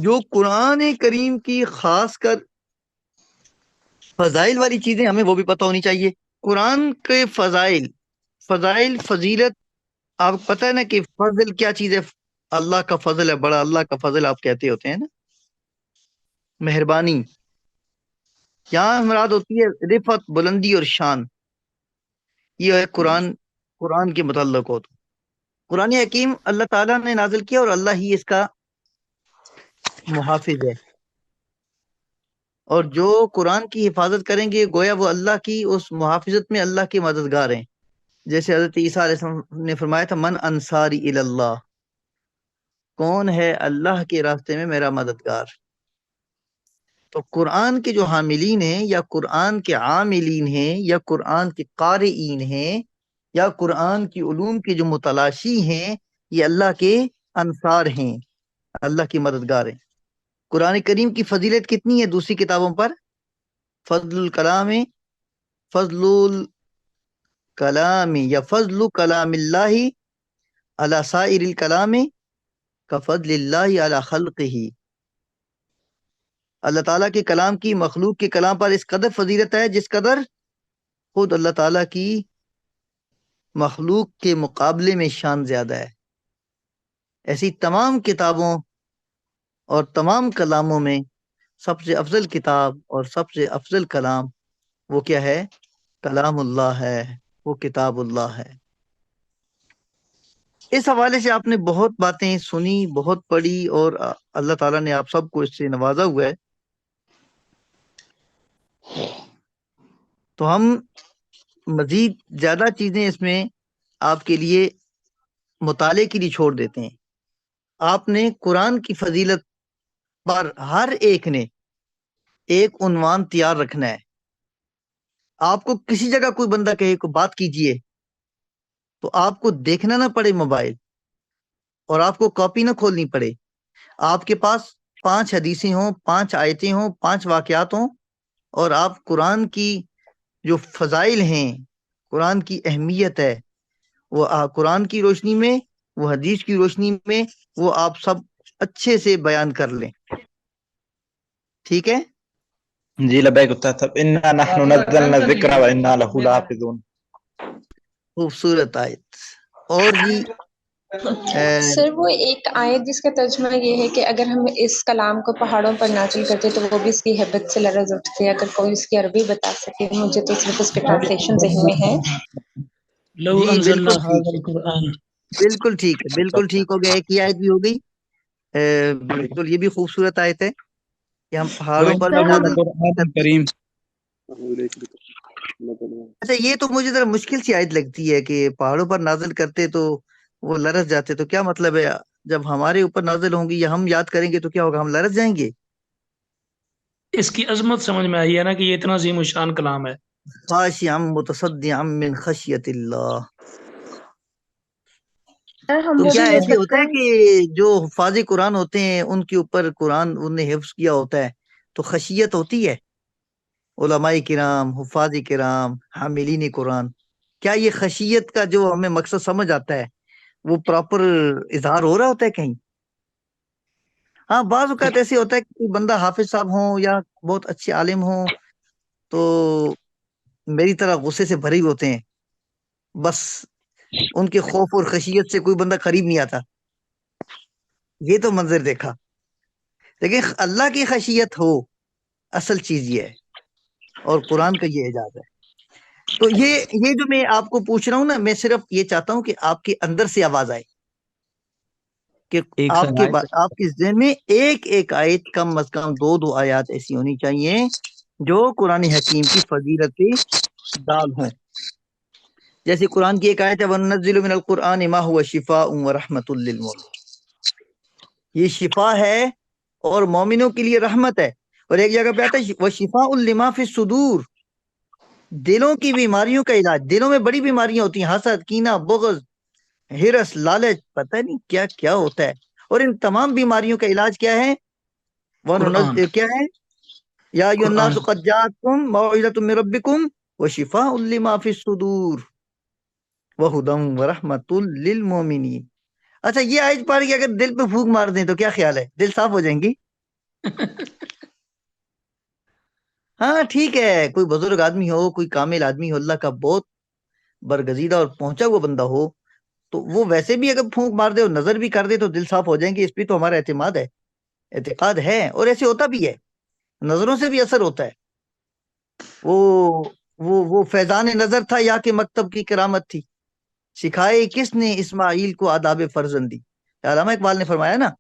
جو قرآن کریم کی خاص کر فضائل والی چیزیں ہمیں وہ بھی پتہ ہونی چاہیے. قرآن کے فضائل، فضیلت، آپ کو پتہ ہے نا کہ فضل کیا چیز ہے؟ اللہ کا فضل ہے بڑا، اللہ کا فضل آپ کہتے ہوتے ہیں نا، مہربانی. یہاں مراد ہوتی ہے رفعت، بلندی اور شان. یہ ہے قرآن کے متعلق ہو. تو قرآن حکیم اللہ تعالیٰ نے نازل کیا اور اللہ ہی اس کا محافظ ہے. اور جو قرآن کی حفاظت کریں گے گویا وہ اللہ کی اس محافظت میں اللہ کے مددگار ہیں. جیسے حضرت عیسیٰ علیہ السلام نے فرمایا تھا من انصاری اللہ، کون ہے اللہ کے راستے میں میرا مددگار. تو قرآن کے جو حاملین ہیں یا قرآن کے عاملین ہیں یا قرآن کے قارئین ہیں یا قرآن کی علوم کے جو متلاشی ہیں، یہ اللہ کے انصار ہیں، اللہ کی مددگار ہیں. قرآن کریم کی فضیلت کتنی ہے دوسری کتابوں پر؟ فضل الکلام یا فضل کلام اللہ علی سائر الکلام کفضل اللہ علی خلقہ. اللہ تعالیٰ کے کلام کی مخلوق کے کلام پر اس قدر فضیلت ہے جس قدر خود اللہ تعالیٰ کی مخلوق کے مقابلے میں شان زیادہ ہے. ایسی تمام کتابوں اور تمام کلاموں میں سب سے افضل کتاب اور سب سے افضل کلام وہ کیا ہے؟ کلام اللہ ہے، وہ کتاب اللہ ہے. اس حوالے سے آپ نے بہت باتیں سنی، بہت پڑھی، اور اللہ تعالیٰ نے آپ سب کو اس سے نوازا ہوا ہے. تو ہم مزید زیادہ چیزیں اس میں آپ کے لیے مطالعے کے لیے چھوڑ دیتے ہیں. آپ نے قرآن کی فضیلت پر ہر ایک نے ایک عنوان تیار رکھنا ہے. آپ کو کسی جگہ کوئی بندہ کہے کو بات کیجئے تو آپ کو دیکھنا نہ پڑے موبائل، اور آپ کو کاپی نہ کھولنی پڑے. آپ کے پاس 5 حدیثیں ہوں، 5 آیتیں ہوں، 5 واقعات ہوں، اور آپ قرآن کی جو فضائل ہیں، قرآن کی اہمیت ہے، وہ قرآن کی روشنی میں، وہ حدیث کی روشنی میں، وہ آپ سب اچھے سے بیان کر لیں. ٹھیک ہے؟ جی لبیک استاد صاحب. انا نحن نزلنا الذکر وانا له لحافظون. خوبصورت آیت. اور جی سر وہ ایک آیت جس کا ترجمہ یہ ہے کہ اگر ہم اس کلام کو پہاڑوں پر نازل کرتے تو وہ بھی اس کی ہیبت سے لرز اٹھتے. اگر کوئی اس کی عربی بتا سکے، مجھے تو صرف اس کے ٹرانسلیشن ذہن میں ہے. لو جی انزلنا بالکل هذا ٹھیک ہے، القرآن. بالکل ٹھیک ہے، بالکل ٹھیک ہو گیا. ایک ہی آیت بھی ہو گئی. بالکل یہ بھی خوبصورت آیت ہے کہ ہم پہاڑوں پر بھی سر وإنه نازل لقرآن کرتے. کریم. اچھا یہ تو مجھے ذرا مشکل سی آیت لگتی ہے کہ پہاڑوں پر نازل کرتے تو وہ لرز جاتے. تو کیا مطلب ہے جب ہمارے اوپر نازل ہوں گی یا ہم یاد کریں گے تو کیا ہوگا؟ ہم لرز جائیں گے؟ اس کی عظمت سمجھ میں آئی ہے نا کہ یہ اتنا عظیم الشان کلام ہے. خاشعا متصدعا من خشیت اللہ. سر ہم تو وہ کیا بھی لے ایسے سکتے ہوتا ہے ہیں؟ کہ جو حفاظ قرآن ہوتے ہیں ان کے اوپر قرآن انہیں حفظ کیا ہوتا ہے تو خشیت ہوتی ہے؟ علماء کرام، حفاظ کرام، حاملین قرآن، کیا یہ خشیت کا جو ہمیں مقصد سمجھ آتا ہے وہ پراپر اظہار ہو رہا ہوتا ہے کہیں؟ ہاں بعض اوقات ایسے ہوتا ہے کہ کوئی بندہ حافظ صاحب ہوں یا بہت اچھے عالم ہوں تو میری طرح غصے سے بھرے ہوتے ہیں، بس ان کے خوف اور خشیت سے کوئی بندہ قریب نہیں آتا. یہ تو منظر دیکھا. لیکن اللہ کی خشیت ہو، اصل چیز یہ ہے، اور قرآن کا یہ اعجاز ہے. تو یہ جو میں آپ کو پوچھ رہا ہوں نا، میں صرف یہ چاہتا ہوں کہ آپ کے اندر سے آواز آئے کہ آپ کے ذہن میں ایک ایک آیت، کم از کم 2 آیات ایسی ہونی چاہیے جو قرآن حکیم کی فضیلت پہ دال ہوں. جیسے قرآن کی ایک آیت ہے وَنُنَزِّلُ مِنَ الْقُرْآنِ مَا هُوَ شِفَاءٌ وَرَحْمَةٌ لِّلْمُؤْمِنِينَ، یہ شفا ہے اور مومنوں کے لیے رحمت ہے. اور ایک جگہ پہ آتا ہے وَشِفَاءٌ لِّمَا فِي الصُّدُورِ، دلوں کی بیماریوں کا علاج. دلوں میں بڑی بیماریاں ہوتی ہیں، حسد، کینہ، بغض، ہرس، لالچ، پتہ نہیں کیا کیا ہوتا ہے. اور ان تمام بیماریوں کا علاج کیا ہے؟ قرآن. کیا ہے؟ یا ایھا الناس قرآن. قد جاءتکم موعظۃ من ربکم وشفاء لما فی الصدور وہدی ورحمۃ للمؤمنین. اچھا یہ آیت پڑھ کے اگر دل پہ پھونک مار دیں تو کیا خیال ہے؟ دل صاف ہو جائیں گی؟ ہاں ٹھیک ہے، کوئی بزرگ آدمی ہو، کوئی کامل آدمی ہو، اللہ کا بہت برگزیدہ اور پہنچا ہوا بندہ ہو، تو وہ ویسے بھی اگر پھونک مار دے اور نظر بھی کر دے تو دل صاف ہو جائیں گے. اس پہ تو ہمارا اعتماد ہے، اعتقاد ہے، اور ایسے ہوتا بھی ہے. نظروں سے بھی اثر ہوتا ہے. وہ فیضان نظر تھا یا کہ مکتب کی کرامت تھی؟ سکھائے کس نے اسماعیل کو آداب فرزندی؟ علامہ اقبال نے فرمایا نا.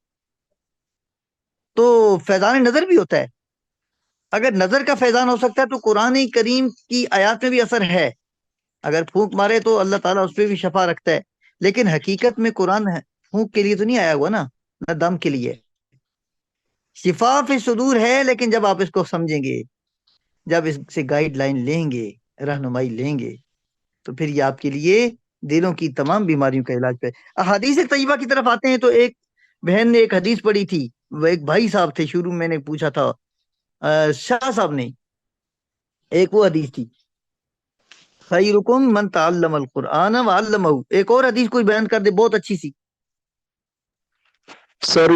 تو فیضان نظر بھی ہوتا ہے. اگر نظر کا فیضان ہو سکتا ہے تو قرآن کریم کی آیات میں بھی اثر ہے. اگر پھونک مارے تو اللہ تعالیٰ اس پہ بھی شفا رکھتا ہے. لیکن حقیقت میں قرآن پھونک کے لیے تو نہیں آیا ہوا نا، نہ دم کے لیے. شفا فی صدور ہے، لیکن جب آپ اس کو سمجھیں گے، جب اس سے گائیڈ لائن لیں گے، رہنمائی لیں گے، تو پھر یہ آپ کے لیے دلوں کی تمام بیماریوں کا علاج پہ. احادیث طیبہ کی طرف آتے ہیں تو ایک بہن نے ایک حدیث پڑھی تھی. وہ ایک بھائی صاحب تھے، شروع میں نے پوچھا تھا شاہ صاحب نے. ایک وہ حدیث تھی خیرکم من تعلم القرآن وعلمہ. ایک اور حدیث کوئی بیان کر دے بہت اچھی سی. سر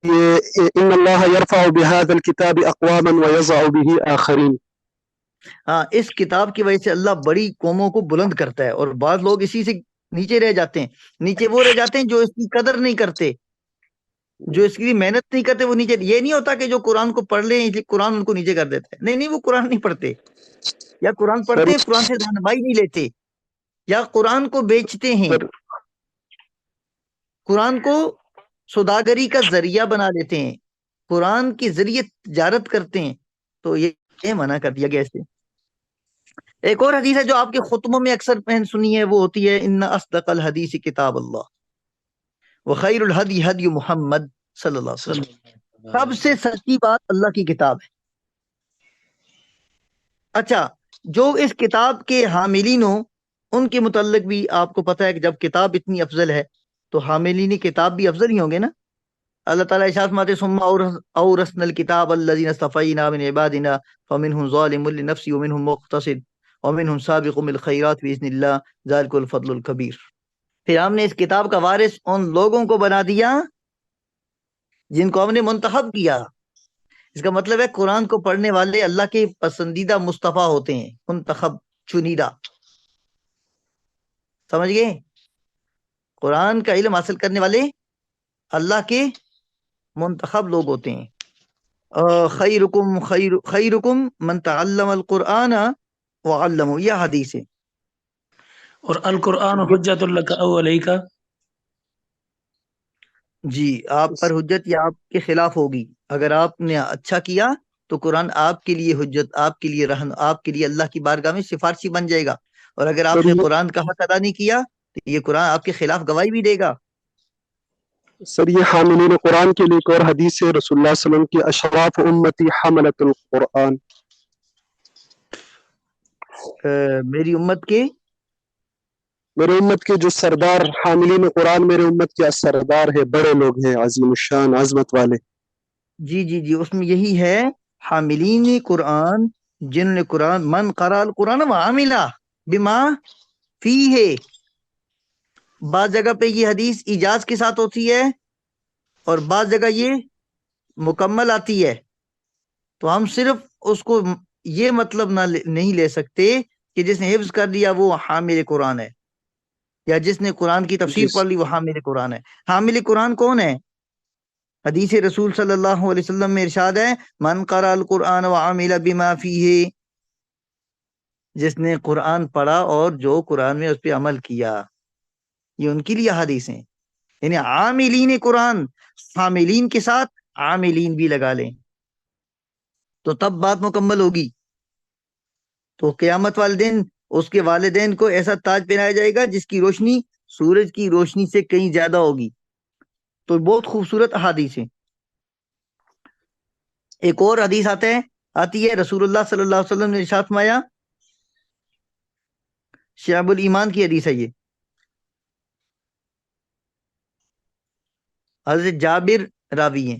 یہ ان اللہ یرفع بهذا الكتاب اقواما ويضع به آخرین. ہاں، اس کتاب کی وجہ سے اللہ بڑی قوموں کو بلند کرتا ہے، اور بعض لوگ اسی سے نیچے رہ جاتے ہیں. نیچے وہ رہ جاتے ہیں جو اس کی قدر نہیں کرتے، جو اس کے لیے محنت نہیں کرتے، وہ نیچے. یہ نہیں ہوتا کہ جو قرآن کو پڑھ لیں قرآن ان کو نیچے کر دیتا ہے. نہیں، وہ قرآن نہیں پڑھتے، یا قرآن سر پڑھتے ہیں قرآن سے رہنمائی نہیں لیتے، یا قرآن کو بیچتے ہیں، سر قرآن کو سوداگری کا ذریعہ بنا لیتے ہیں، قرآن کے ذریعے تجارت کرتے ہیں. تو یہ منع کر دیا گیا اس سے. ایک اور حدیث ہے جو آپ کے خطبوں میں اکثر پہن سنی ہے، وہ ہوتی ہے ان اصدق الحدیث کتاب اللہ وخیر الہدی ہدی محمد صلی اللہ علیہ وسلم. سب سے سچی بات اللہ کی کتاب ہے. اچھا، جو اس کتاب کے حاملین ہوں ان کے متعلق بھی آپ کو پتہ ہے کہ جب کتاب اتنی افضل ہے تو حاملین کتاب بھی افضل ہی ہوں گے نا. اللہ تعالیٰ ارشاد فرماتے ہیں ثم اورثنا الکتاب الذین اصطفینا من عبادنا فمنهم ظالم لنفسه ومنهم مقتصد ومنهم سابق بالخیرات باذن اللہ ذلک الفضل الکبیر. پھر ہم نے اس کتاب کا وارث ان لوگوں کو بنا دیا جن کو ہم نے منتخب کیا. اس کا مطلب ہے قرآن کو پڑھنے والے اللہ کے پسندیدہ مصطفیٰ ہوتے ہیں، منتخب، چنیدہ. سمجھ گئے؟ قرآن کا علم حاصل کرنے والے اللہ کے منتخب لوگ ہوتے ہیں. خیرکم من تعلم القرآن وعلمہ، یہ حدیث ہے. اور القرآن حجت لک او علیک. جی، آپ پر حجت یا آپ کے خلاف ہوگی. اگر آپ نے اچھا کیا تو قرآن آپ کے لیے حجت، آپ کے لیے رہن، آپ کے لیے اللہ کی بارگاہ میں سفارشی بن جائے گا. اور اگر آپ سر نے یہ قرآن کا حق ادا نہیں کیا تو یہ قرآن آپ کے خلاف گواہی بھی دے گا. سر یہ حاملین قرآن کے لیے ایک اور حدیث ہے رسول اللہ صلی اللہ علیہ وسلم کی اشراف امتی حملت القرآن. میری امت کے میرے امت کے جو سردار حاملین قرآن میرے امت کے سردار ہے، بڑے لوگ ہیں، عظیم الشان، عظمت والے. جی اس میں یہی ہے حاملین قرآن، جن نے قرآن من قرأ القرآن وعمل بما فیہ. بعض جگہ پہ یہ حدیث ایجاز کے ساتھ ہوتی ہے اور بعض جگہ یہ مکمل آتی ہے. تو ہم صرف اس کو یہ مطلب نہیں لے سکتے کہ جس نے حفظ کر لیا وہ حامل قرآن ہے، یا جس نے قرآن کی تفسیر پڑھ لی وہ حامل قرآن ہے. حامل قرآن کون ہے؟ حدیث رسول صلی اللہ علیہ وسلم میں ارشاد ہے من قرأ القرآن وعمل بما فیہ، جس نے قرآن پڑھا اور جو قرآن میں اس پہ عمل کیا. یہ ان کے لیے حدیث ہیں. یعنی عاملین قرآن، حاملین کے ساتھ عاملین بھی لگا لیں تو تب بات مکمل ہوگی. تو قیامت والے دن اس کے والدین کو ایسا تاج پہنایا جائے گا جس کی روشنی سورج کی روشنی سے کہیں زیادہ ہوگی. تو بہت خوبصورت احادیث ہیں. ایک اور حدیث آتی ہے رسول اللہ صلی اللہ علیہ وسلم نے ارشاد فرمایا، شعب الایمان کی حدیث ہے یہ، حضرت جابر راوی ہیں،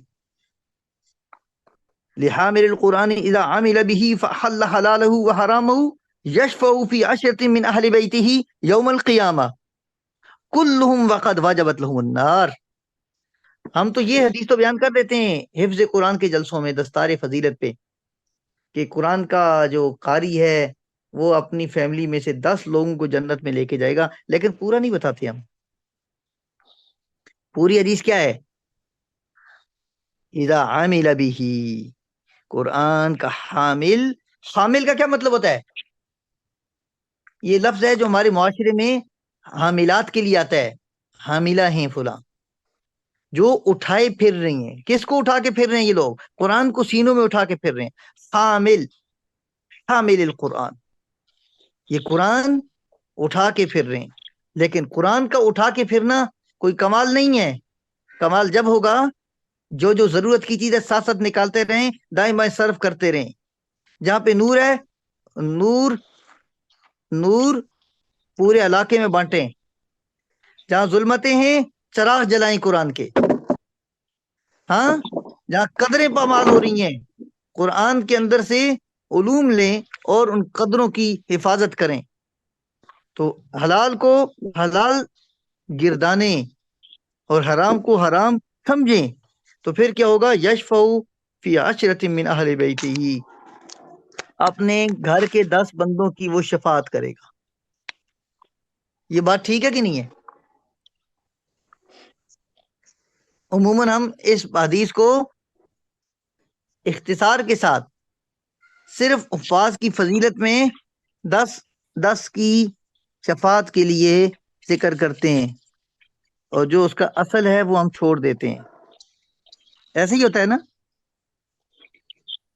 لحامل القرآن اذا عمل به فحل حلاله وحرامه يشفع في عشرة من اہل بیتہ یوم القیامہ کلہم وقد وجبت لهم النار. ہم تو یہ حدیث تو بیان کر دیتے ہیں حفظ قرآن کے جلسوں میں دستار فضیلت پہ کہ قرآن کا جو قاری ہے وہ اپنی فیملی میں سے 10 لوگوں کو جنت میں لے کے جائے گا، لیکن پورا نہیں بتاتے ہم. پوری حدیث کیا ہے؟ اذا عامل به، قرآن کا حامل. حامل کا کیا مطلب ہوتا ہے؟ یہ لفظ ہے جو ہمارے معاشرے میں حاملات کے لیے آتا ہے، حاملہ ہیں فلاں، جو اٹھائے پھر رہی ہیں. کس کو اٹھا کے پھر رہے ہیں؟ یہ لوگ قرآن کو سینوں میں اٹھا کے پھر رہے ہیں. حامل، حامل القرآن، یہ قرآن اٹھا کے پھر رہے ہیں. لیکن قرآن کا اٹھا کے پھرنا کوئی کمال نہیں ہے. کمال جب ہوگا جو جو ضرورت کی چیز ہے ساتھ ساتھ نکالتے رہیں، دائیں بائیں صرف کرتے رہیں. جہاں پہ نور ہے، نور نور پورے علاقے میں بانٹیں. جہاں ظلمتیں ہیں چراغ جلائیں قرآن کے. ہاں، جہاں قدریں پامال ہو رہی ہیں قرآن کے اندر سے علوم لیں اور ان قدروں کی حفاظت کریں. تو حلال کو حلال گردانیں اور حرام کو حرام سمجھیں. تو پھر کیا ہوگا؟ یشفع فی عشرۃ من اہل بیتہ، اپنے گھر کے 10 بندوں کی وہ شفاعت کرے گا. یہ بات ٹھیک ہے کہ نہیں ہے؟ عموماً ہم اس حدیث کو اختصار کے ساتھ صرف حفاظ کی فضیلت میں 10 کی شفاعت کے لیے ذکر کرتے ہیں، اور جو اس کا اصل ہے وہ ہم چھوڑ دیتے ہیں. ایسے ہی ہوتا ہے نا؟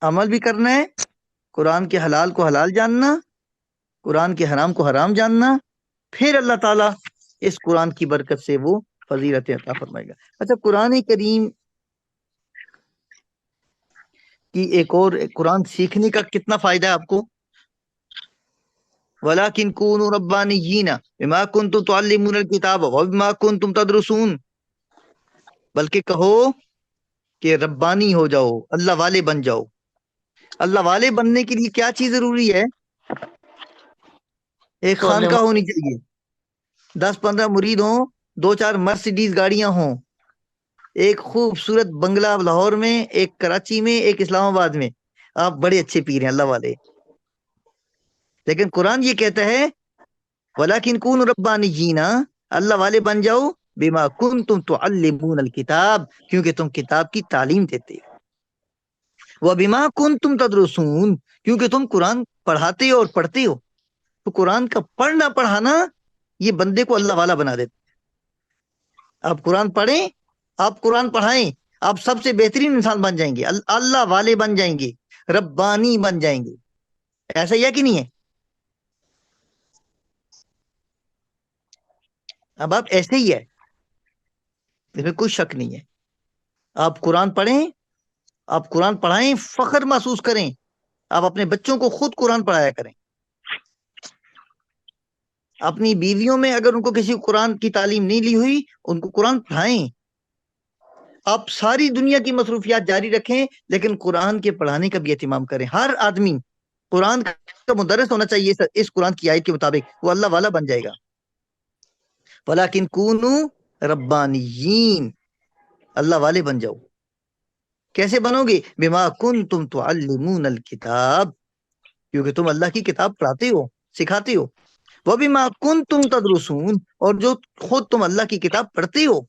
عمل بھی کرنا ہے، قرآن کے حلال کو حلال جاننا، قرآن کے حرام کو حرام جاننا، پھر اللہ تعالیٰ اس قرآن کی برکت سے وہ فضیلت عطا فرمائے گا. اچھا، قرآن کریم کی ایک اور قرآن سیکھنے کا کتنا فائدہ ہے آپ کو؟ وَلَكِنْ كُونُوا رَبَّانِيِّينَ بِمَا كُنْتُمْ تُعَلِّمُونَ الْكِتَابَ وَبِمَا كُنْتُمْ تَدْرُسُونَ. بلکہ کہو کہ ربانی ہو جاؤ، اللہ والے بن جاؤ. اللہ والے بننے کے لیے کیا چیز ضروری ہے؟ ایک خانقاہ ہونی چاہیے، 10-15 مرید ہوں، 2-4 مرسیڈیز گاڑیاں ہوں، ایک خوبصورت بنگلہ لاہور میں، ایک کراچی میں، ایک اسلام آباد میں. آپ بڑے اچھے پیر ہیں، اللہ والے. لیکن قرآن یہ کہتا ہے وَلَكِنْ كُونُوا رَبَّانِيِّينَ، اللہ والے بن جاؤ، بِمَا كُنْتُمْ تُعَلِّمُونَ الْكِتَابَ، کیونکہ تم کتاب کی تعلیم دیتے ہو. وَبِمَا كُنْتُمْ تَدْرُسُونَ، کیونکہ تم قرآن پڑھاتے ہو اور پڑھتے ہو. تو قرآن کا پڑھنا پڑھانا یہ بندے کو اللہ والا بنا دیتا ہے. آپ قرآن پڑھیں، آپ قرآن پڑھائیں، آپ سب سے بہترین انسان بن جائیں گے، اللہ والے بن جائیں گے، ربانی بن جائیں گے. ایسا ہی ہے کہ نہیں ہے؟ اب آپ ایسے ہی ہے، اس میں کوئی شک نہیں ہے. آپ قرآن پڑھیں، آپ قرآن پڑھائیں، فخر محسوس کریں. آپ اپنے بچوں کو خود قرآن پڑھایا کریں. اپنی بیویوں میں اگر ان کو کسی قرآن کی تعلیم نہیں لی ہوئی، ان کو قرآن پڑھائیں. آپ ساری دنیا کی مصروفیات جاری رکھیں، لیکن قرآن کے پڑھانے کا بھی اہتمام کریں. ہر آدمی قرآن کا مدرس ہونا چاہیے. اس قرآن کی آیت کے مطابق وہ اللہ والا بن جائے گا. وَلَكِنْ كُونُوا رَبَّانِيِّينَ، اللہ والے بن جاؤ. کیسے بنو گے؟ بِمَا كُنْتُمْ تُعَلِّمُونَ الْكِتَابَ، کیونکہ تم اللہ کی کتاب پڑھاتے ہو، سکھاتے ہو. وَبِمَا كُنْتُمْ تَدْرُسُونَ، اور جو خود تم اللہ کی کتاب پڑھتے ہو.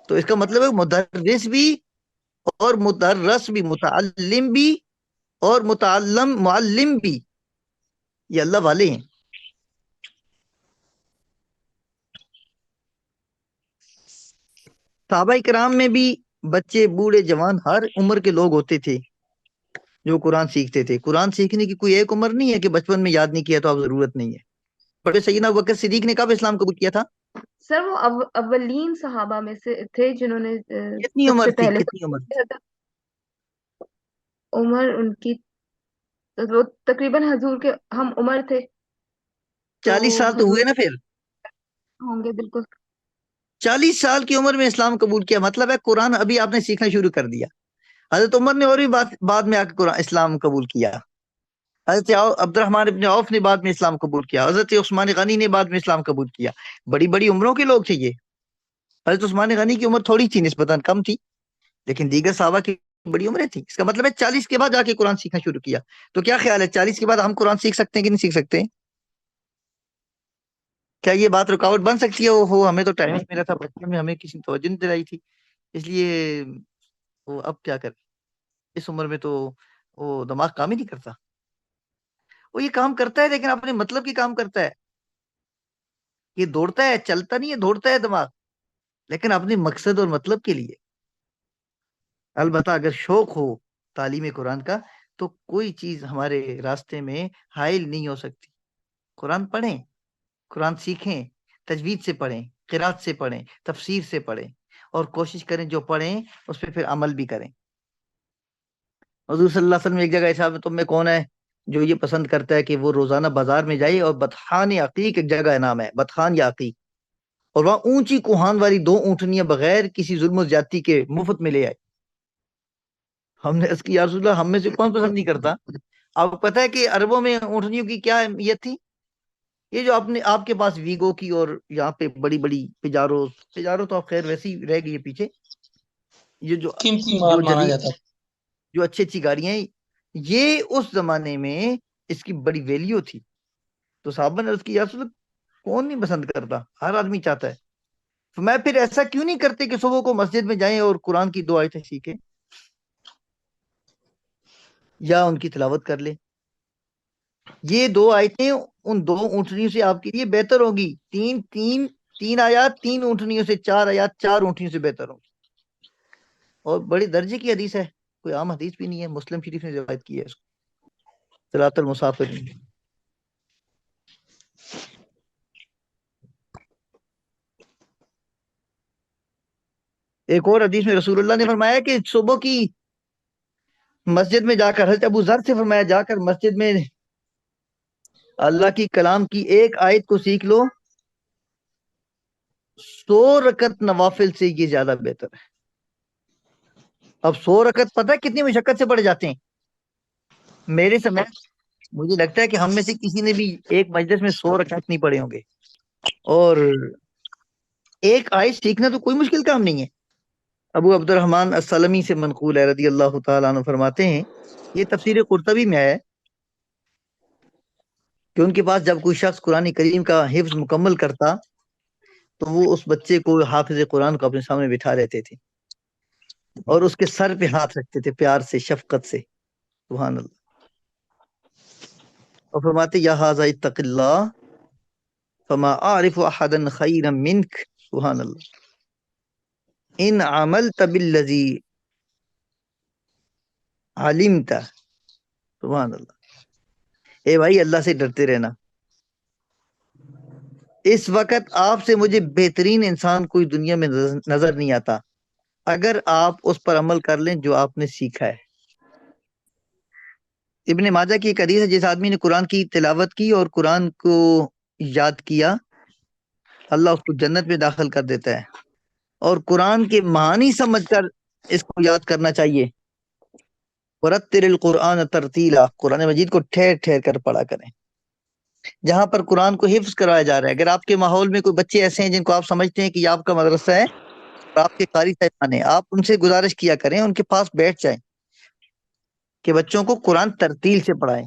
تو اس کا مطلب ہے مدرس بھی اور مدرس بھی، متعلم بھی اور متعلم معلم بھی، یہ اللہ والے ہیں. صحابہ کرام میں بھی بچے، بوڑھے، جوان، ہر عمر کے لوگ ہوتے تھے جو قرآن سیکھتے تھے. قرآن سیکھنے کی کوئی ایک عمر نہیں ہے کہ بچپن میں یاد نہیں کیا تو اب ضرورت نہیں ہے. بڑے سیدنا ابوبکر صدیق نے کب اسلام قبول کیا تھا؟ سر وہ اولین صحابہ میں سے تھے جنہوں نے کتنی سب عمر سے تھی؟ پہلے کتنی عمر تھی؟ عمر ان کی وہ تقریباً حضور کے ہم عمر تھے. 40 سال تو حضور ہوئے نا پھر. ہوں گے بالکل. 40 سال کی عمر میں اسلام قبول کیا، مطلب ہے قرآن ابھی آپ نے سیکھنا شروع کر دیا۔ حضرت عمر نے اور بھی بعد میں آ کے قرآن اسلام قبول کیا، حضرت عبد الرحمن ابن عوف نے بعد میں اسلام قبول کیا، حضرت عثمان غنی نے بعد میں اسلام قبول کیا۔ بڑی بڑی عمروں کے لوگ تھے یہ۔ حضرت عثمان غنی کی عمر تھوڑی تھی، نسبتاً کم تھی، لیکن دیگر صحابہ کی بڑی عمریں تھیں۔ اس کا مطلب ہے 40 کے بعد جا کے قرآن سیکھنا شروع کیا۔ تو کیا خیال ہے 40 کے بعد ہم قرآن سیکھ سکتے ہیں کہ نہیں سیکھ سکتے؟ کیا یہ بات رکاوٹ بن سکتی ہے؟ وہ ہمیں تو ٹائم ملا تھا بچپن میں، ہمیں کسی نے توجہ نہیں دلائی تھی، اس لیے وہ اب کیا کرے، اس عمر میں تو وہ دماغ کام ہی نہیں کرتا۔ وہ یہ کام کرتا ہے لیکن اپنے مطلب کی کام کرتا ہے، یہ دوڑتا ہے، چلتا نہیں ہے، دوڑتا ہے دماغ، لیکن اپنے مقصد اور مطلب کے لیے۔ البتہ اگر شوق ہو تعلیم قرآن کا تو کوئی چیز ہمارے راستے میں حائل نہیں ہو سکتی۔ قرآن پڑھیں، قرآن سیکھیں، تجوید سے پڑھیں، قرات سے پڑھیں، تفسیر سے پڑھیں، اور کوشش کریں جو پڑھیں اس پہ پھر عمل بھی کریں۔ حضور صلی اللہ علیہ وسلم ایک جگہ ایسا، تم میں کون ہے جو یہ پسند کرتا ہے کہ وہ روزانہ بازار میں جائے اور بطحان عقیق، ایک جگہ نام ہے بطحان یا عقیق، اور وہاں اونچی کوہان والی 2 اونٹنیاں بغیر کسی ظلم و زیادتی کے مفت میں لے آئے۔ ہم نے اس کی یا رسول اللہ ہم میں سے کون پسند نہیں کرتا؟ آپ کو پتہ ہے کہ عربوں میں اونٹنیوں کی کیا اہمیت تھی؟ یہ جو آپ کے پاس ویگو کی اور یہاں پہ بڑی بڑی پجارو تو آپ خیر ویسی رہ گئی ہے پیچھے، یہ جو قیمتی مال مانا جاتا ہے۔ جو اچھی اچھی گاڑیاں ہیں، یہ اس زمانے میں اس کی بڑی ویلیو تھی۔ تو صحابہ نے اس کی یا رسول اللہ کون نہیں پسند کرتا، ہر آدمی چاہتا ہے۔ تو میں پھر ایسا کیوں نہیں کرتے کہ صبح کو مسجد میں جائیں اور قرآن کی 2 آیتیں سیکھیں یا ان کی تلاوت کر لیں؟ یہ 2 آیتیں ان 2 اونٹنیوں سے آپ کے لیے بہتر ہوگی۔ 3 آیات 3 اونٹنیوں سے، 4 آیات 4 اونٹنیوں سے بہتر ہوگی، اور بڑے درجے کی حدیث ہے، کوئی عام حدیث بھی نہیں ہے، مسلم شریف نے روایت کی ہے اس کو، صلاۃ المسافر۔ ایک اور حدیث میں رسول اللہ نے فرمایا کہ صبح کی مسجد میں جا کر، حضرت ابو ذر سے فرمایا، جا کر مسجد میں اللہ کی کلام کی 1 آیت کو سیکھ لو، 100 رکعت نوافل سے یہ زیادہ بہتر ہے۔ اب 100 رکعت پتہ ہے کتنی مشقت سے پڑھ جاتے ہیں؟ میرے سمیت مجھے لگتا ہے کہ ہم میں سے کسی نے بھی ایک مجلس میں 100 رکعت نہیں پڑھے ہوں گے، اور 1 آیت سیکھنا تو کوئی مشکل کام نہیں ہے۔ ابو عبد الرحمن السلمی سے منقول ہے رضی اللہ تعالیٰ عنہ، فرماتے ہیں، یہ تفسیر قرطبی میں ہے کہ ان کے پاس جب کوئی شخص قرآن کریم کا حفظ مکمل کرتا تو وہ اس بچے کو، حافظ قرآن کو، اپنے سامنے بٹھا لیتے تھے اور اس کے سر پہ ہاتھ رکھتے تھے، پیار سے، شفقت سے، سبحان اللہ، اور فرماتے یا ھذا اتق اللہ فما اعرف احدا خیرا منک، سبحان اللہ، ان عملت بالذی علمت، سبحان اللہ۔ اے بھائی اللہ سے ڈرتے رہنا، اس وقت آپ سے مجھے بہترین انسان کوئی دنیا میں نظر نہیں آتا اگر آپ اس پر عمل کر لیں جو آپ نے سیکھا ہے۔ ابن ماجہ کی ایک حدیث ہے، جس آدمی نے قرآن کی تلاوت کی اور قرآن کو یاد کیا، اللہ اس کو جنت میں داخل کر دیتا ہے، اور قرآن کے معنی سمجھ کر اس کو یاد کرنا چاہیے۔ وَرَتِّلِ الْقُرْآنَ تَرْتِيلًا، قرآن مجید کو ٹھہر ٹھہر کر پڑھا کریں۔ جہاں پر قرآن کو حفظ کروایا جا رہا ہے، اگر آپ کے ماحول میں کوئی بچے ایسے ہیں جن کو آپ سمجھتے ہیں کہ یہ آپ کا مدرسہ ہے اور آپ کے قاری صاحبان ہیں، آپ ان سے گزارش کیا کریں، ان کے پاس بیٹھ جائیں کہ بچوں کو قرآن ترتیل سے پڑھائیں،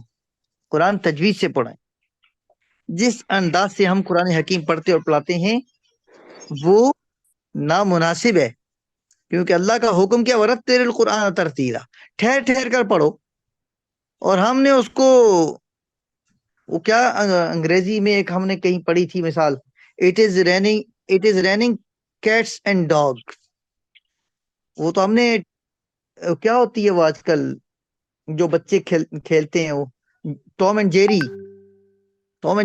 قرآن تجوید سے پڑھائیں۔ جس انداز سے ہم قرآن حکیم پڑھتے اور پڑھاتے ہیں وہ نامناسب ہے، کیونکہ اللہ کا حکم کیا، وَرَتِّلِ الْقُرْآنَ تَرْتِيلًا، ٹھہر ٹھہر کر پڑھو، اور ہم نے اس کو، وہ کیا انگریزی میں ایک ہم نے کہیں پڑھی تھی مثال، it is raining cats and dog, وہ تو ہم نے، کیا ہوتی ہے وہ آج کل جو بچے کھیلتے ہیں، وہ ٹام اینڈ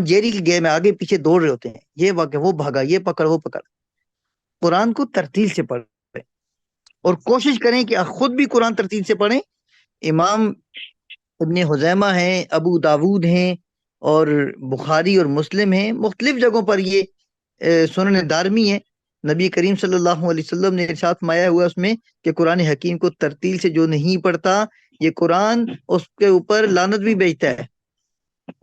جیری کی گیم ہے، آگے پیچھے دوڑ رہے ہوتے ہیں، یہ واقع، وہ بھاگا، یہ پکڑ، وہ پکڑ۔ قرآن کو ترتیل سے پڑھیں اور کوشش کریں کہ خود بھی قرآن ترتیل سے پڑھیں۔ امام ابن حزیمہ ہیں، ابو داود ہیں، اور بخاری اور مسلم ہیں، مختلف جگہوں پر یہ سنن دارمی ہے، نبی کریم صلی اللہ علیہ وسلم نے ارشاد فرمایا ہوا اس میں کہ قرآن حکیم کو ترتیل سے جو نہیں پڑھتا یہ قرآن اس کے اوپر لعنت بھی بھیجتا ہے.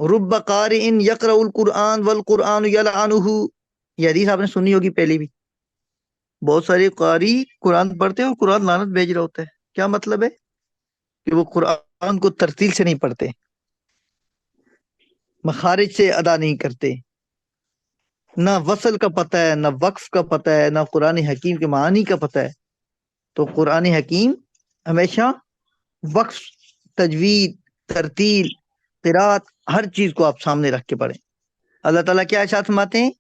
رب قارئ یقرأ القرآن والقرآن یلعنہ، یہ حدیث آپ نے سنی ہوگی پہلے بھی. بہت سارے قاری قرآن پڑھتے ہیں اور قرآن لعنت بھیج رہا ہوتا ہے. کیا مطلب ہے؟ کہ وہ قرآن کو ترتیل سے نہیں پڑھتے، مخارج سے ادا نہیں کرتے، نہ وصل کا پتہ ہے، نہ وقف کا پتہ ہے، نہ قرآن حکیم کے معانی کا پتہ ہے. تو قرآن حکیم ہمیشہ وقف، تجوید، ترتیل، قرات، ہر چیز کو آپ سامنے رکھ کے پڑھیں. اللہ تعالیٰ کیا ارشاد فرماتے ہیں؟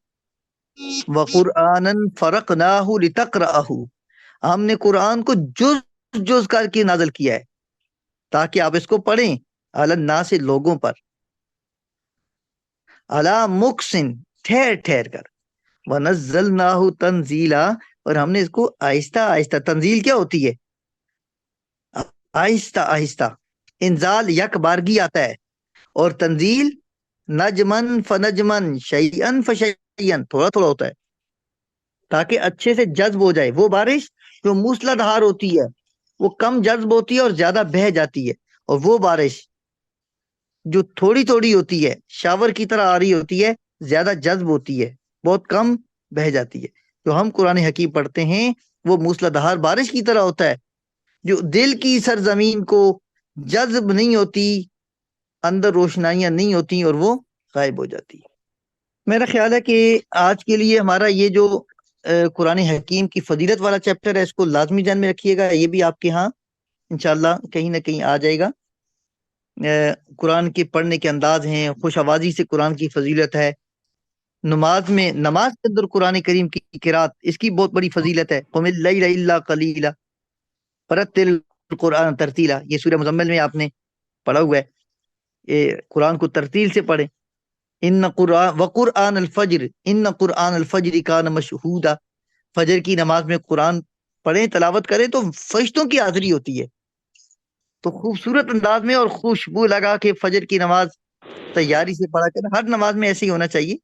وَقُرْآنًا فَرَقْنَاهُ لِتَقْرَأَهُ، ہم نے قرآن کو جز جز کر کے نازل کیا ہے تاکہ آپ اس کو پڑھیں. علی الناس، لوگوں پر، علی مکسن، ٹھہر ٹھہر کر، وَنَزَّلْنَاهُ تَنزِيلًا، اور ہم نے اس کو آہستہ آہستہ. تنزیل کیا ہوتی ہے؟ آہستہ آہستہ. انزال یک بارگی آتا ہے، اور تنزیل نجمن فنجمن شیئن فشیئن، تھوڑا تھوڑا ہوتا ہے تاکہ اچھے سے جذب ہو جائے. وہ بارش جو موسلا دھار ہوتی ہے وہ کم جذب ہوتی ہے اور زیادہ بہہ جاتی ہے، اور وہ بارش جو تھوڑی تھوڑی ہوتی ہے، شاور کی طرح آ رہی ہوتی ہے، زیادہ جذب ہوتی ہے، بہت کم بہہ جاتی ہے. جو ہم قرآن حکیم پڑھتے ہیں وہ موسلا دھار بارش کی طرح ہوتا ہے، جو دل کی سرزمین کو جذب نہیں ہوتی، اندر روشنائیاں نہیں ہوتی اور وہ غائب ہو جاتی. میرا خیال ہے کہ آج کے لیے ہمارا یہ جو قرآن حکیم کی فضیلت والا چیپٹر ہے اس کو لازمی ذہن میں رکھیے گا. یہ بھی آپ کے ہاں انشاءاللہ کہیں نہ کہیں آ جائے گا. قرآن کے پڑھنے کے انداز ہیں، خوش آوازی سے قرآن کی فضیلت ہے. نماز کے اندر قرآن کریم کی قرات، اس کی بہت بڑی فضیلت ہے. قم اللیل الا قلیلا ورتل القرآن ترتیلا، یہ سورہ مزمل میں آپ نے پڑھا ہوا ہے. یہ قرآن کو ترتیل سے پڑھیں. ان قرآن وقرآن الفجر ان قرآن الفجر کان مشہودا، فجر کی نماز میں قرآن پڑھیں، تلاوت کریں تو فرشتوں کی حاضری ہوتی ہے. تو خوبصورت انداز میں اور خوشبو لگا کے فجر کی نماز تیاری سے پڑھا کریں. ہر نماز میں ایسے ہی ہونا چاہیے.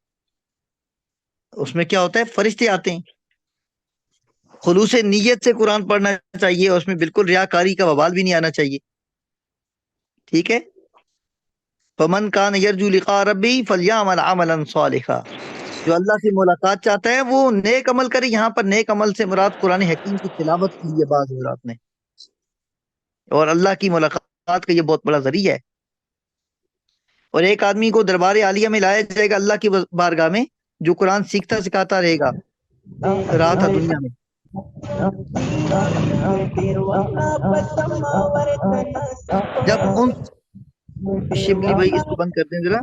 اس میں کیا ہوتا ہے؟ فرشتے آتے ہیں. خلوص نیت سے قرآن پڑھنا چاہیے، اور اس میں بالکل ریاکاری کا وبال بھی نہیں آنا چاہیے. ٹھیک ہے؟ فمن کان یرجو لقاء ربی فلیعمل عملا صالحا، جو اللہ سے ملاقات چاہتا ہے وہ نیک عمل کرے. یہاں پر نیک عمل سے مراد قرآن حکیم کی تلاوت کی ہے بعض حضرات نے، اور اللہ کی ملاقات کا یہ بہت بڑا ذریعہ ہے. اور ایک آدمی کو دربار عالیہ میں لایا جائے گا اللہ کی بارگاہ میں، جو قرآن سیکھتا سکھاتا رہے گا رہا تھا دنیا میں. جب ان شبلی بھائی اس کو بند کر دیں ذرا.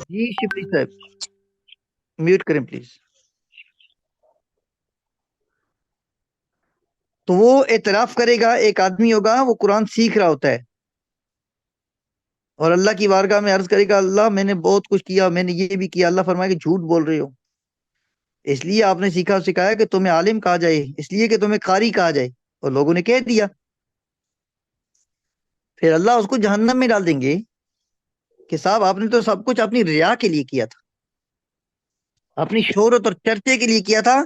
جی شبلی صاحب میوٹ کریں پلیز. تو وہ اعتراف کرے گا، ایک آدمی ہوگا وہ قرآن سیکھ رہا ہوتا ہے اور اللہ کی بارگاہ میں عرض کرے گا اللہ میں نے بہت کچھ کیا، میں نے یہ بھی کیا. اللہ فرمائے کہ جھوٹ بول رہے ہو، اس لیے آپ نے سیکھا سکھایا کہ تمہیں عالم کہا جائے، اس لیے کہ تمہیں قاری کہا جائے، اور لوگوں نے کہہ دیا. پھر اللہ اس کو جہنم میں ڈال دیں گے کہ صاحب آپ نے تو سب کچھ اپنی ریا کے لیے کیا تھا، اپنی شہرت اور چرچے کے لیے کیا تھا،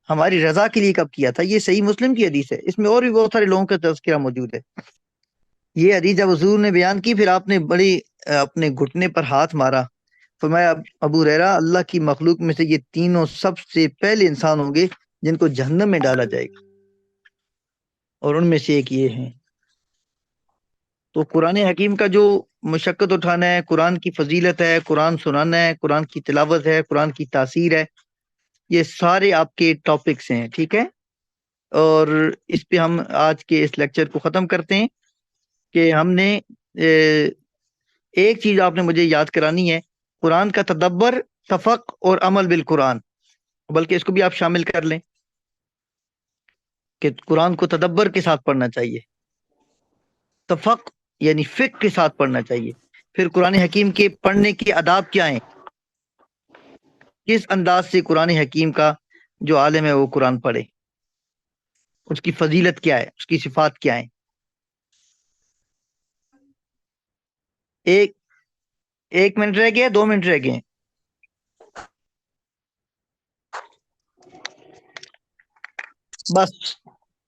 ہماری رضا کے لیے کب کیا تھا. یہ صحیح مسلم کی حدیث ہے، اس میں اور بھی بہت سارے لوگوں کا تذکرہ موجود ہے. یہ حدیث جب حضور نے بیان کی پھر آپ نے بڑی اپنے گھٹنے پر ہاتھ مارا. فرمایا ابو ہریرہ اللہ کی مخلوق میں سے یہ تینوں سب سے پہلے انسان ہوں گے جن کو جہنم میں ڈالا جائے گا، اور ان میں سے ایک یہ ہیں. تو قرآن حکیم کا جو مشقت اٹھانا ہے، قرآن کی فضیلت ہے، قرآن سنانا ہے، قرآن کی تلاوت ہے، قرآن کی تاثیر ہے، یہ سارے آپ کے ٹاپکس ہیں. ٹھیک ہے؟ اور اس پہ ہم آج کے اس لیکچر کو ختم کرتے ہیں کہ ہم نے ایک چیز آپ نے مجھے یاد کرانی ہے، قرآن کا تدبر، تفق اور عمل بالقرآن، بلکہ اس کو بھی آپ شامل کر لیں کہ قرآن کو تدبر کے ساتھ پڑھنا چاہیے، تفق یعنی فقہ کے ساتھ پڑھنا چاہیے. پھر قرآن حکیم کے پڑھنے کے آداب کیا ہیں، کس انداز سے قرآن حکیم کا جو عالم ہے وہ قرآن پڑھے، اس کی فضیلت کیا ہے، اس کی صفات کیا ہیں. ایک منٹ رہ گیا، 2 منٹ رہ گئے. بس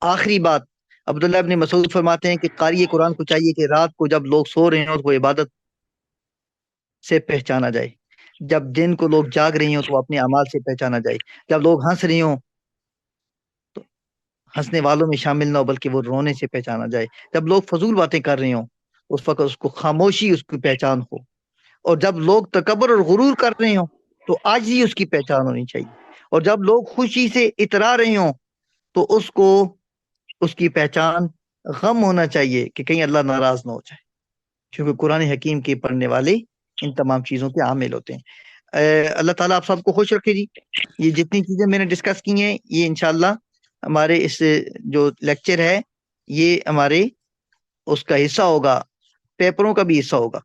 آخری بات، عبداللہ ابن مسعود فرماتے ہیں کہ قاری قرآن کو چاہیے کہ رات کو جب لوگ سو رہے ہوں تو وہ عبادت سے پہچانا جائے، جب دن کو لوگ جاگ رہے ہوں تو وہ اپنے اعمال سے پہچانا جائے، جب لوگ ہنس رہے ہوں تو ہنسنے والوں میں شامل نہ ہو بلکہ وہ رونے سے پہچانا جائے، جب لوگ فضول باتیں کر رہے ہوں اس وقت اس کو خاموشی اس کی پہچان ہو، اور جب لوگ تکبر اور غرور کر رہے ہوں تو عاجزی اس کی پہچان ہونی چاہیے، اور جب لوگ خوشی سے اترا رہے ہوں تو اس کو اس کی پہچان غم ہونا چاہیے کہ کہیں اللہ ناراض نہ ہو جائے، کیونکہ قرآن حکیم کے پڑھنے والے ان تمام چیزوں کے عامل ہوتے ہیں۔ اللہ تعالیٰ آپ سب کو خوش رکھے جی۔ یہ جتنی چیزیں میں نے ڈسکس کی ہیں یہ انشاءاللہ ہمارے اس جو لیکچر ہے یہ ہمارے اس کا حصہ ہوگا، پیپروں کا بھی حصہ ہوگا۔